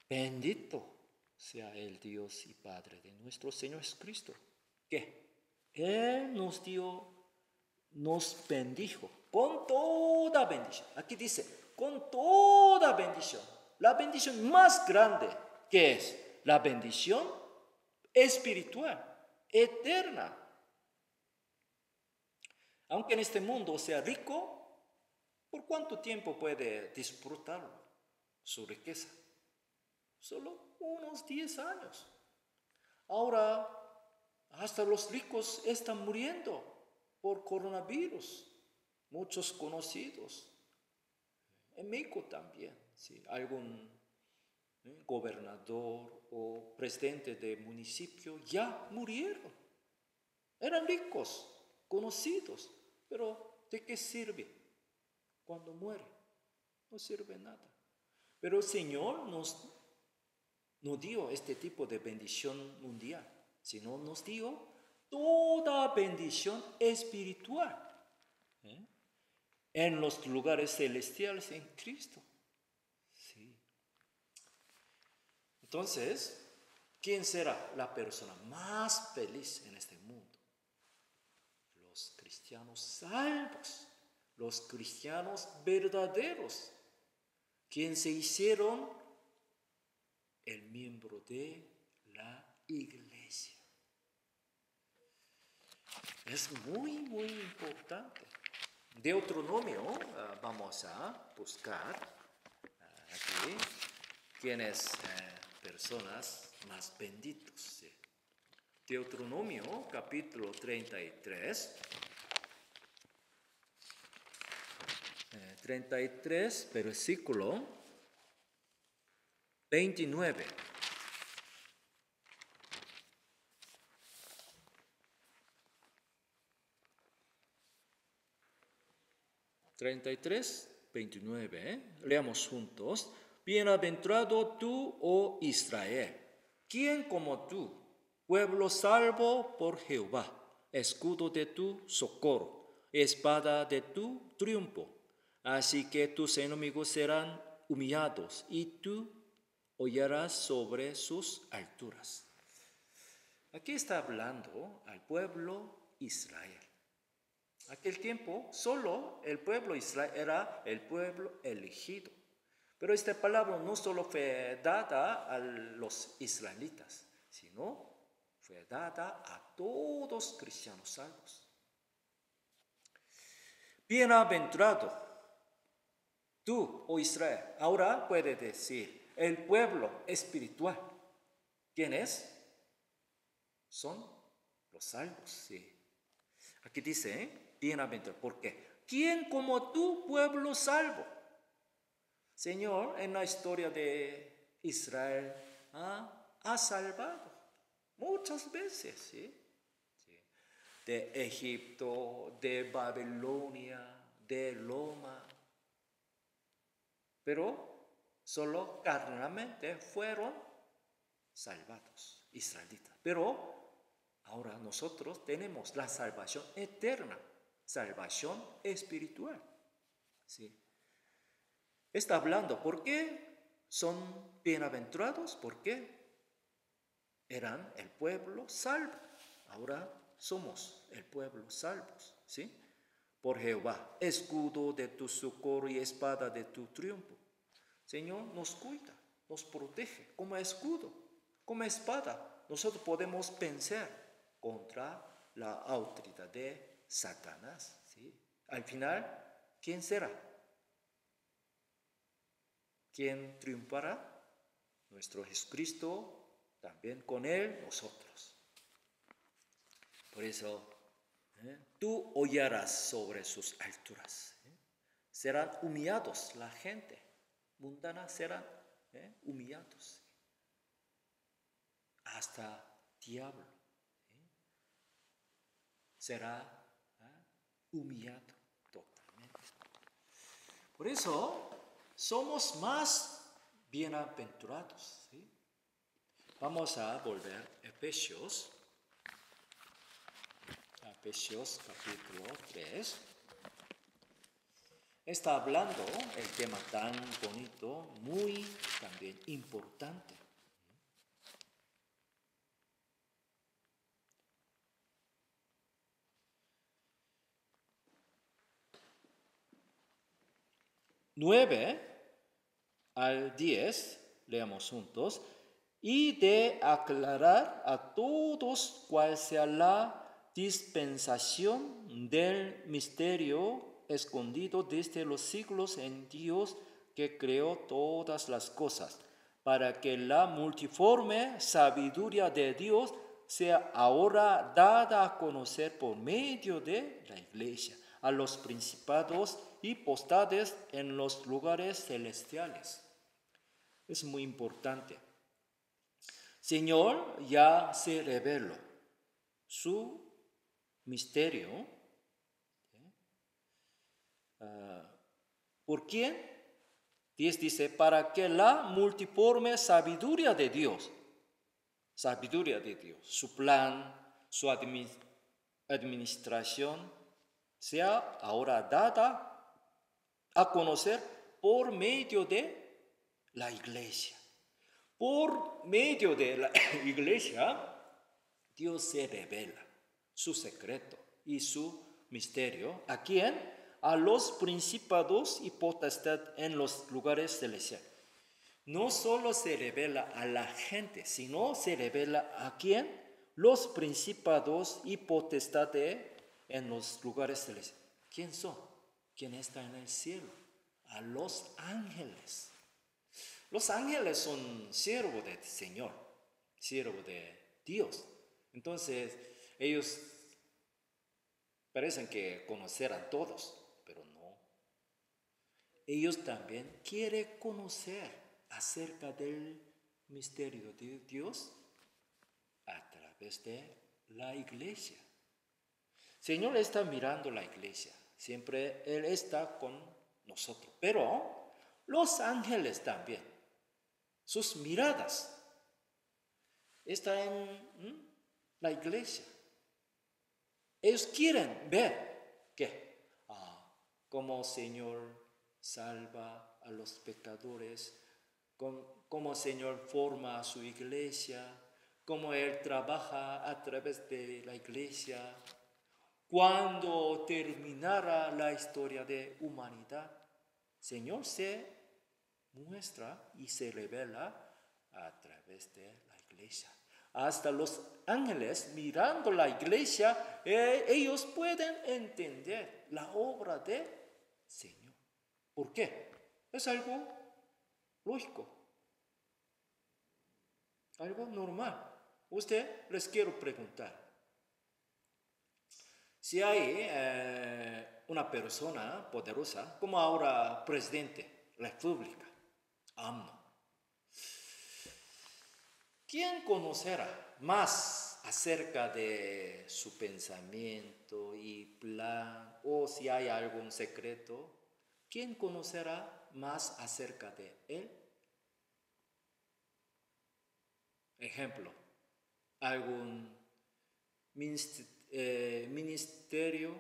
Bendito sea el Dios y Padre de nuestro Señor Jesucristo, que Él nos bendijo con toda bendición. Aquí dice, con toda bendición. La bendición más grande, que es la bendición espiritual, eterna. Aunque en este mundo sea rico, ¿por cuánto tiempo puede disfrutar su riqueza? Solo unos 10 años. Ahora, hasta los ricos están muriendo por coronavirus. Muchos conocidos. En México también, ¿sí? Algún gobernador o presidente de municipio ya murieron. Eran ricos, conocidos, pero ¿de qué sirve cuando muere? No sirve nada. Pero el Señor no dio este tipo de bendición mundial, sino nos dio toda bendición espiritual en los lugares celestiales en Cristo. Sí. Entonces, ¿quién será la persona más feliz en este mundo? Los cristianos salvos, los cristianos verdaderos, quienes se hicieron el miembro de la iglesia. Es muy, muy importante. Deuteronomio, vamos a buscar aquí quiénes personas más benditos. ¿Sí? Deuteronomio, capítulo 33. 33, versículo 29. Leamos juntos. Bienaventurado tú, oh Israel, ¿quién como tú, pueblo salvo por Jehová, escudo de tu socorro, espada de tu triunfo? Así que tus enemigos serán humillados y tú hollarás sobre sus alturas. Aquí está hablando al pueblo Israel. Aquel tiempo solo el pueblo Israel era el pueblo elegido. Pero esta palabra no solo fue dada a los israelitas, sino fue dada a todos cristianos salvos. Bienaventurado tú, oh Israel. Ahora puede decir el pueblo espiritual. ¿Quiénes? Son los salvos, sí. Aquí dice, bienaventurado. ¿Por qué? ¿Quién como tú, pueblo salvo? Señor, en la historia de Israel, ha salvado muchas veces, ¿sí? Sí. De Egipto, de Babilonia, de Roma. Pero solo carnalmente fueron salvados, israelitas. Pero ahora nosotros tenemos la salvación eterna, salvación espiritual. ¿Sí? Está hablando, ¿por qué son bienaventurados? Porque eran el pueblo salvo. Ahora somos el pueblo salvos, ¿sí? Por Jehová, escudo de tu socorro y espada de tu triunfo. Señor nos cuida, nos protege como escudo, como espada. Nosotros podemos vencer contra la autoridad de Satanás, ¿sí? Al final, ¿quién será? ¿Quién triunfará? Nuestro Jesucristo, también con Él nosotros. Por eso, tú hollarás sobre sus alturas. Serán humillados la gente mundana, serán humillados. Hasta diablo será humillado totalmente. Por eso somos más bienaventurados. ¿Sí? Vamos a volver a Efesios capítulo 3. Está hablando el tema tan bonito, muy también importante. Nueve al 10, leamos juntos, y de aclarar a todos cuál sea la dispensación del misterio escondido desde los siglos en Dios que creó todas las cosas, para que la multiforme sabiduría de Dios sea ahora dada a conocer por medio de la Iglesia a los principados y potestades en los lugares celestiales. Es muy importante. Señor ya se reveló su misterio. ¿Por quién? 10 dice, para que la multiforme sabiduría de Dios, su plan, su administración, sea ahora dada a conocer por medio de la Iglesia. Por medio de la Iglesia, Dios se revela su secreto y su misterio. ¿A quién? A los principados y potestades en los lugares celestiales. No solo se revela a la gente, sino se revela a quién? Los principados y potestades en los lugares celestiales. ¿Quién son? ¿Quién está en el cielo? A los ángeles. Los ángeles son siervos del Señor, siervos de Dios. Entonces, ellos parecen que conocerán todos, pero no. Ellos también quieren conocer acerca del misterio de Dios a través de la iglesia. Señor está mirando la iglesia, siempre Él está con nosotros, pero los ángeles también, sus miradas están en la iglesia. Ellos quieren ver que cómo Señor salva a los pecadores, cómo Señor forma a su iglesia, cómo Él trabaja a través de la iglesia. Cuando terminara la historia de humanidad, Señor se muestra y se revela a través de la iglesia. Hasta los ángeles mirando la iglesia, ellos pueden entender la obra del Señor. ¿Por qué? Es algo lógico, algo normal. Usted les quiero preguntar. Si hay una persona poderosa, como ahora presidente de la República, AMLO, ¿quién conocerá más acerca de su pensamiento y plan? O si hay algún secreto, ¿quién conocerá más acerca de él? Ejemplo, algún ministerio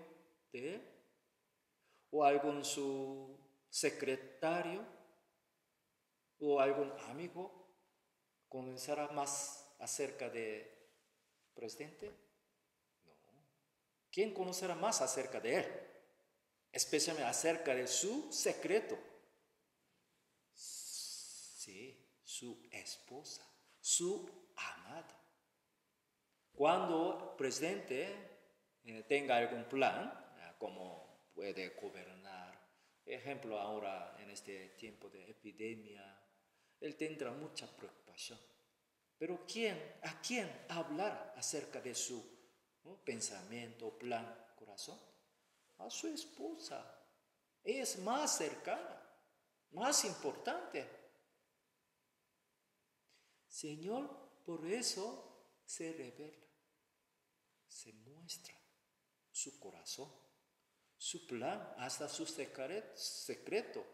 de él, o algún su secretario, o algún amigo conocerá más acerca del presidente. No. ¿Quién conocerá más acerca de él? Especialmente acerca de su secreto. Sí, su esposa, su amada. Cuando el presidente tenga algún plan, como puede gobernar, ejemplo ahora en este tiempo de epidemia, él tendrá mucha preocupación. Pero ¿a quién hablar acerca de su pensamiento, plan, corazón? A su esposa. Ella es más cercana, más importante. Señor, por eso se revela, se muestra su corazón, su plan, hasta su secreto.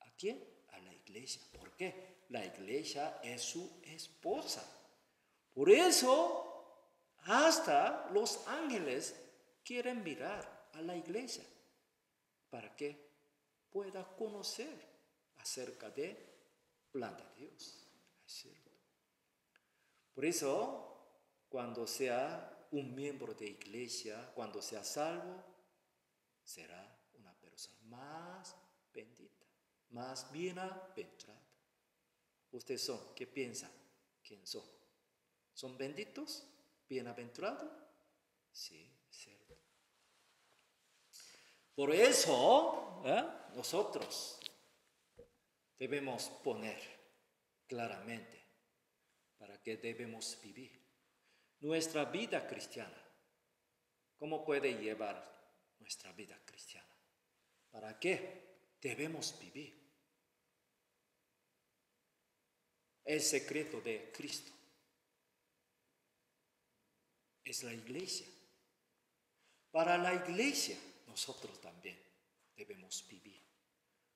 ¿A quién? A la iglesia. ¿Por qué? La iglesia es su esposa. Por eso, hasta los ángeles quieren mirar a la iglesia para que pueda conocer acerca del plan de Dios. ¿Es cierto? Por eso, cuando sea un miembro de iglesia, cuando sea salvo, será una persona más bendita, más bienaventurada. ¿Ustedes son? ¿Qué piensan? ¿Quién son? ¿Son benditos? ¿Bienaventurados? Sí, es cierto. Por eso, nosotros debemos poner claramente para qué debemos vivir. Nuestra vida cristiana. ¿Cómo puede llevar nuestra vida cristiana? ¿Para qué debemos vivir? El secreto de Cristo es la iglesia. Para la iglesia nosotros también debemos vivir.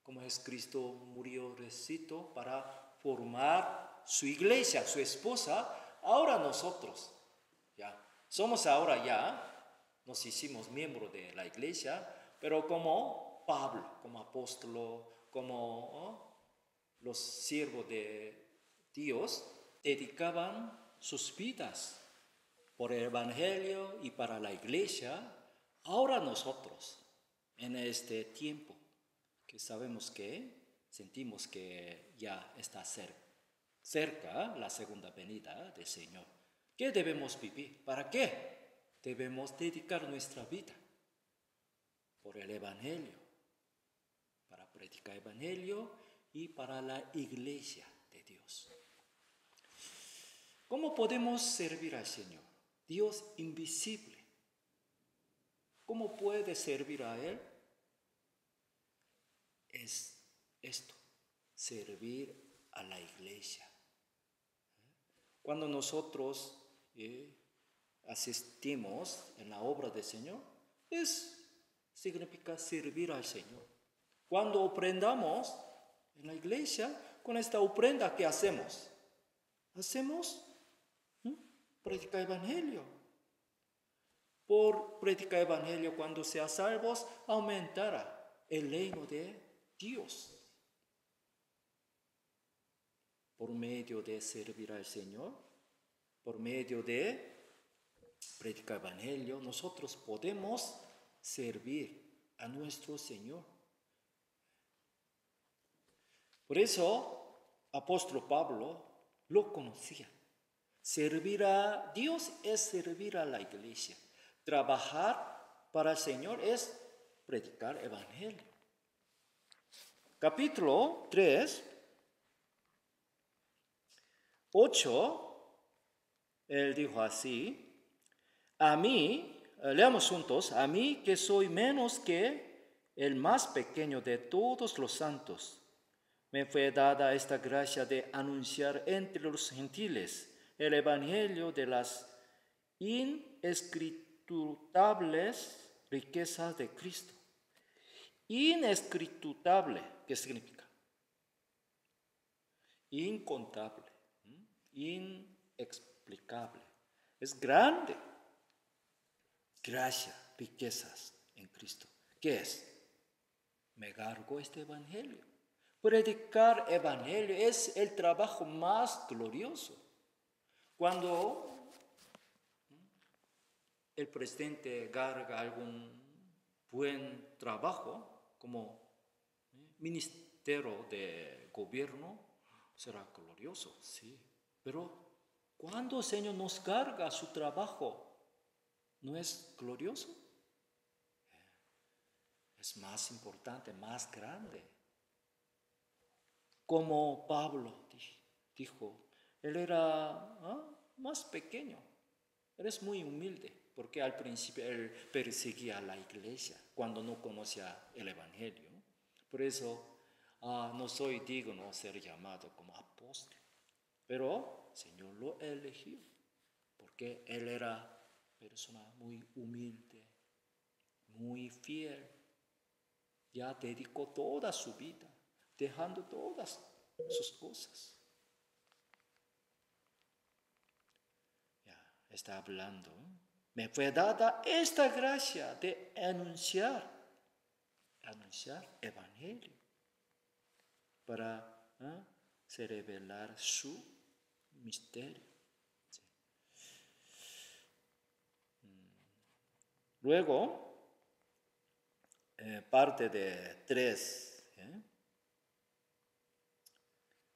Como es Cristo murió, resucitó para formar su iglesia, su esposa, ahora nosotros ya somos nos hicimos miembros de la iglesia, pero como Pablo, como apóstol, como los siervos de Dios, dedicaban sus vidas por el evangelio y para la iglesia. Ahora nosotros, en este tiempo, que sentimos que ya está cerca la segunda venida del Señor, ¿qué debemos vivir? ¿Para qué? Debemos dedicar nuestra vida por el evangelio, para predicar el evangelio y para la iglesia de Dios. ¿Cómo podemos servir al Señor? Dios invisible. ¿Cómo puede servir a Él? Es esto, servir a la iglesia. Cuando nosotros asistimos en la obra del Señor, significa servir al Señor. Cuando ofrendamos en la iglesia, con esta ofrenda, ¿qué hacemos? Predicar el evangelio. Por predicar el evangelio, cuando sean salvos, aumentará el reino de Dios. Por medio de servir al Señor, por medio de predicar el evangelio, nosotros podemos servir a nuestro Señor. Por eso, apóstol Pablo lo conocía. Servir a Dios es servir a la iglesia. Trabajar para el Señor es predicar el evangelio. Capítulo 3, 8, él dijo así: a mí, leamos juntos, a mí que soy menos que el más pequeño de todos los santos, me fue dada esta gracia de anunciar entre los gentiles el evangelio de las inescrutables riquezas de Cristo. Inescrutable, ¿qué significa? Incontable, inexplicable. Es grande. Gracia, riquezas en Cristo. ¿Qué es? Me cargo este evangelio. Predicar evangelio es el trabajo más glorioso. Cuando el presidente carga algún buen trabajo como ministerio de gobierno, será glorioso, sí. Pero cuando el Señor nos carga su trabajo, ¿no es glorioso? Es más importante, más grande. Como Pablo dijo, él era más pequeño, él es muy humilde, porque al principio él perseguía a la iglesia cuando no conocía el evangelio. Por eso no soy digno de ser llamado como apóstol, pero el Señor lo eligió, porque él era persona muy humilde, muy fiel, Ya dedicó toda su vida, dejando todas sus cosas. Ya está hablando. Me fue dada esta gracia de anunciar evangelio para se revelar su misterio. Sí. Luego, parte de 3,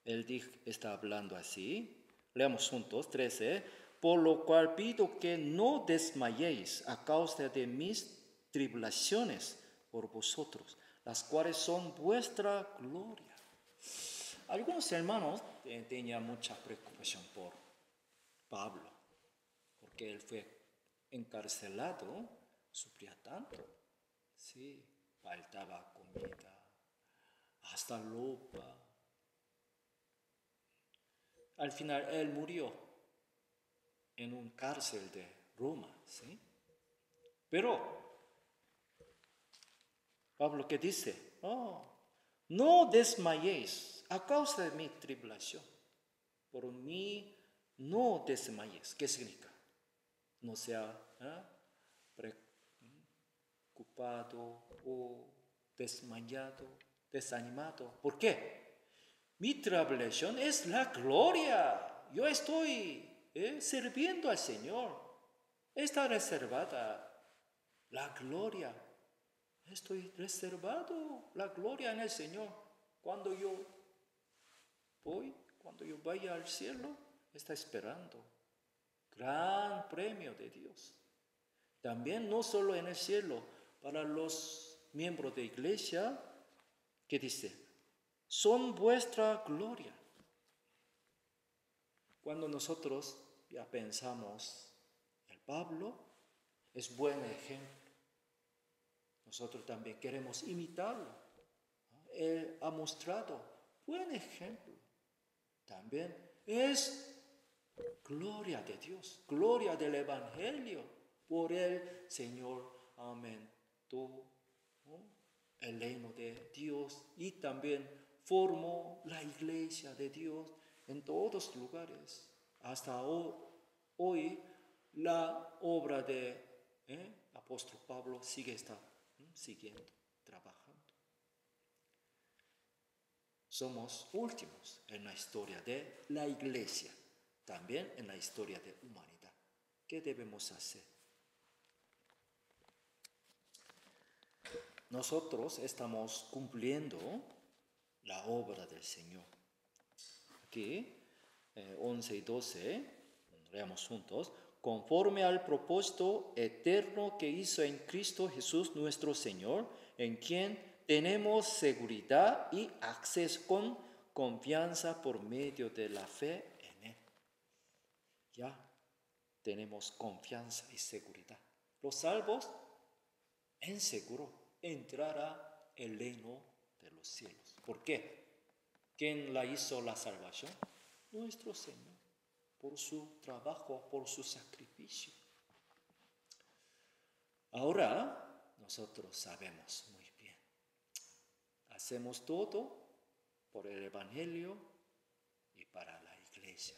él está hablando así. Leamos juntos, 13. Por lo cual pido que no desmayéis a causa de mis tribulaciones por vosotros, las cuales son vuestra gloria. Algunos hermanos tenían mucha preocupación por Pablo, porque él fue encarcelado, sufría tanto. Sí, faltaba comida, hasta ropa. Al final él murió en un cárcel de Roma, ¿sí? Pero Pablo, ¿qué dice? No desmayéis a causa de mi tribulación. Por mí no desmayéis. ¿Qué significa? No sea preocupado o desmayado, desanimado. ¿Por qué? Mi tribulación es la gloria. Yo estoy sirviendo al Señor. Está reservada la gloria. Estoy reservado la gloria en el Señor. Cuando yo vaya al cielo, está esperando. Gran premio de Dios. También no solo en el cielo, para los miembros de iglesia, ¿qué dice? Son vuestra gloria. Cuando nosotros ya pensamos, el Pablo es buen ejemplo. Nosotros también queremos imitarlo. Él ha mostrado buen ejemplo. También es gloria de Dios, gloria del Evangelio. Por el Señor aumentó el reino de Dios y también formó la iglesia de Dios en todos lugares. Hasta hoy la obra de apóstol Pablo siguiendo, trabajando. Somos últimos en la historia de la iglesia, también en la historia de la humanidad. ¿Qué debemos hacer? Nosotros estamos cumpliendo la obra del Señor. Aquí, 11 y 12, leamos juntos. Conforme al propósito eterno que hizo en Cristo Jesús nuestro Señor, en quien tenemos seguridad y acceso con confianza por medio de la fe en Él. Ya tenemos confianza y seguridad. Los salvos en seguro entrará el reino de los cielos. ¿Por qué? ¿Quién la hizo la salvación? Nuestro Señor, por su trabajo, por su sacrificio. Ahora nosotros sabemos muy bien. Hacemos todo por el Evangelio y para la iglesia.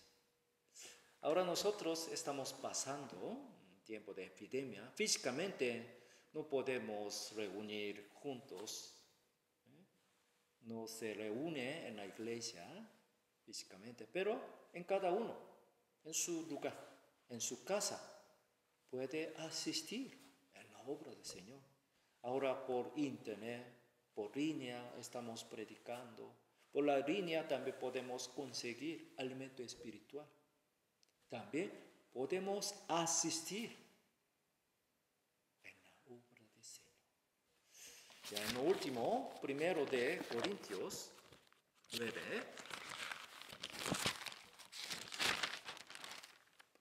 Ahora nosotros estamos pasando un tiempo de epidemia. Físicamente no podemos reunir juntos. No se reúne en la iglesia físicamente, pero en cada uno, en su lugar, en su casa, puede asistir en la obra del Señor. Ahora por internet, por línea estamos predicando. Por la línea también podemos conseguir alimento espiritual. También podemos asistir en la obra del Señor. Ya en lo último, 1 de Corintios 9.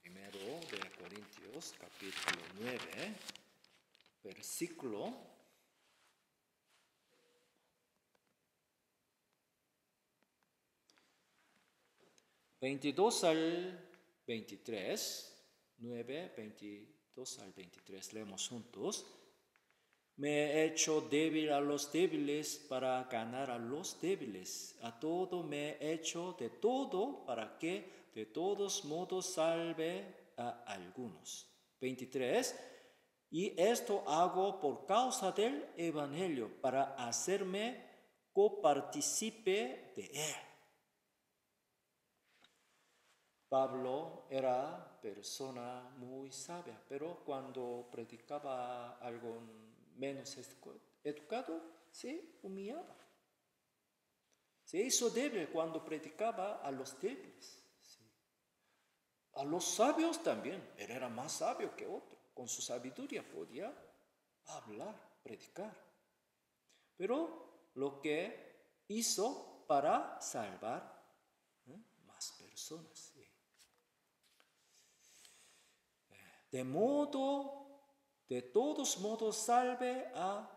1 de Corintios capítulo 9, versículo 22 al 23, 9, 22 al 23, leemos juntos. Me he hecho débil a los débiles para ganar a los débiles. A todo me he hecho de todo para que de todos modos salve a algunos. 23. Y esto hago por causa del Evangelio, para hacerme copartícipe de él. Pablo era persona muy sabia, pero cuando predicaba algo menos educado, se humillaba. Se hizo débil cuando predicaba a los débiles. ¿Sí? A los sabios también. Él era más sabio que otro. Con su sabiduría podía hablar, predicar. Pero lo que hizo para salvar más personas. ¿Sí? De todos modos, salve a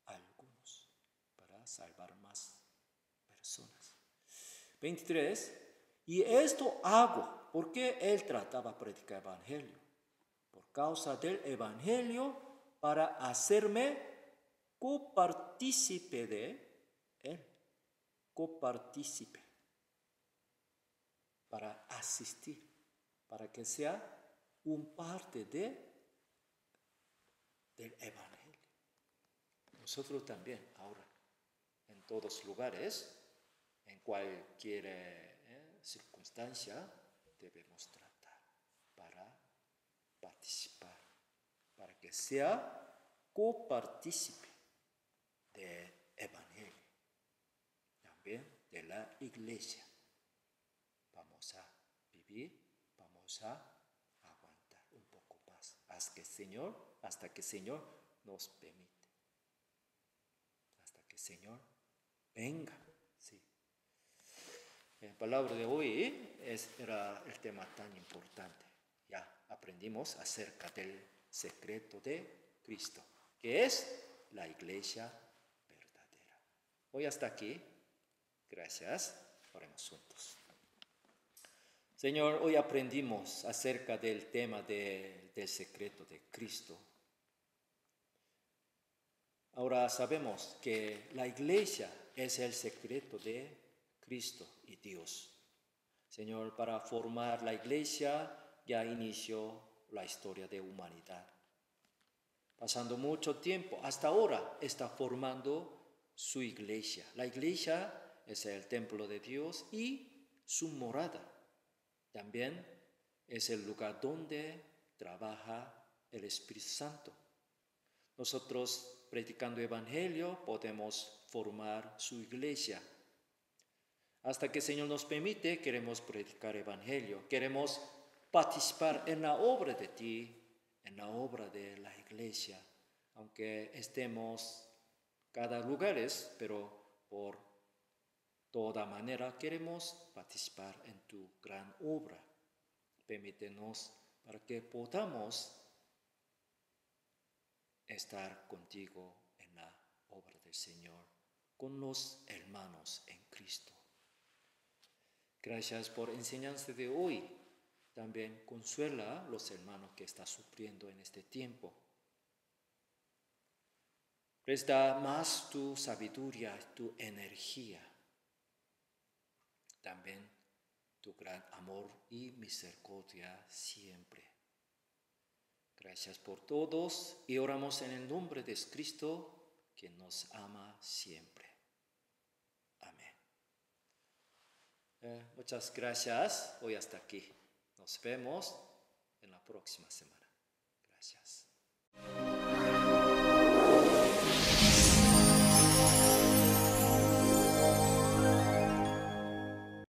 algunos para salvar más personas. 23. Y esto hago porque él trataba de predicar el evangelio. Por causa del evangelio, para hacerme copartícipe de él. Copartícipe. Para asistir. Para que sea un parte del evangelio. Nosotros también ahora, en todos lugares, en cualquier circunstancia, debemos tratar para participar, para que sea copartícipe del evangelio, también de la iglesia. Vamos a vivir, vamos a un poco más hasta que el Señor nos permite, hasta que el Señor venga. Sí. La palabra de hoy era el tema tan importante. Ya aprendimos acerca del secreto de Cristo, que es la iglesia verdadera. Hoy hasta aquí. Gracias. Oremos juntos. Señor, hoy aprendimos acerca del tema del secreto de Cristo. Ahora sabemos que la iglesia es el secreto de Cristo y Dios. Señor, para formar la iglesia ya inició la historia de humanidad. Pasando mucho tiempo, hasta ahora está formando su iglesia. La iglesia es el templo de Dios y su morada. También es el lugar donde trabaja el Espíritu Santo. Nosotros, predicando el evangelio, podemos formar su iglesia. Hasta que el Señor nos permite, queremos predicar el evangelio. Queremos participar en la obra de ti, en la obra de la iglesia. Aunque estemos cada lugar, pero por toda manera queremos participar en tu gran obra. Permítenos para que podamos estar contigo en la obra del Señor, con los hermanos en Cristo. Gracias por la enseñanza de hoy. También consuela a los hermanos que están sufriendo en este tiempo. Presta más tu sabiduría, tu energía. También tu gran amor y misericordia siempre. Gracias por todos y oramos en el nombre de Cristo, que nos ama siempre. Amén. Muchas gracias. Hoy hasta aquí. Nos vemos en la próxima semana. Gracias.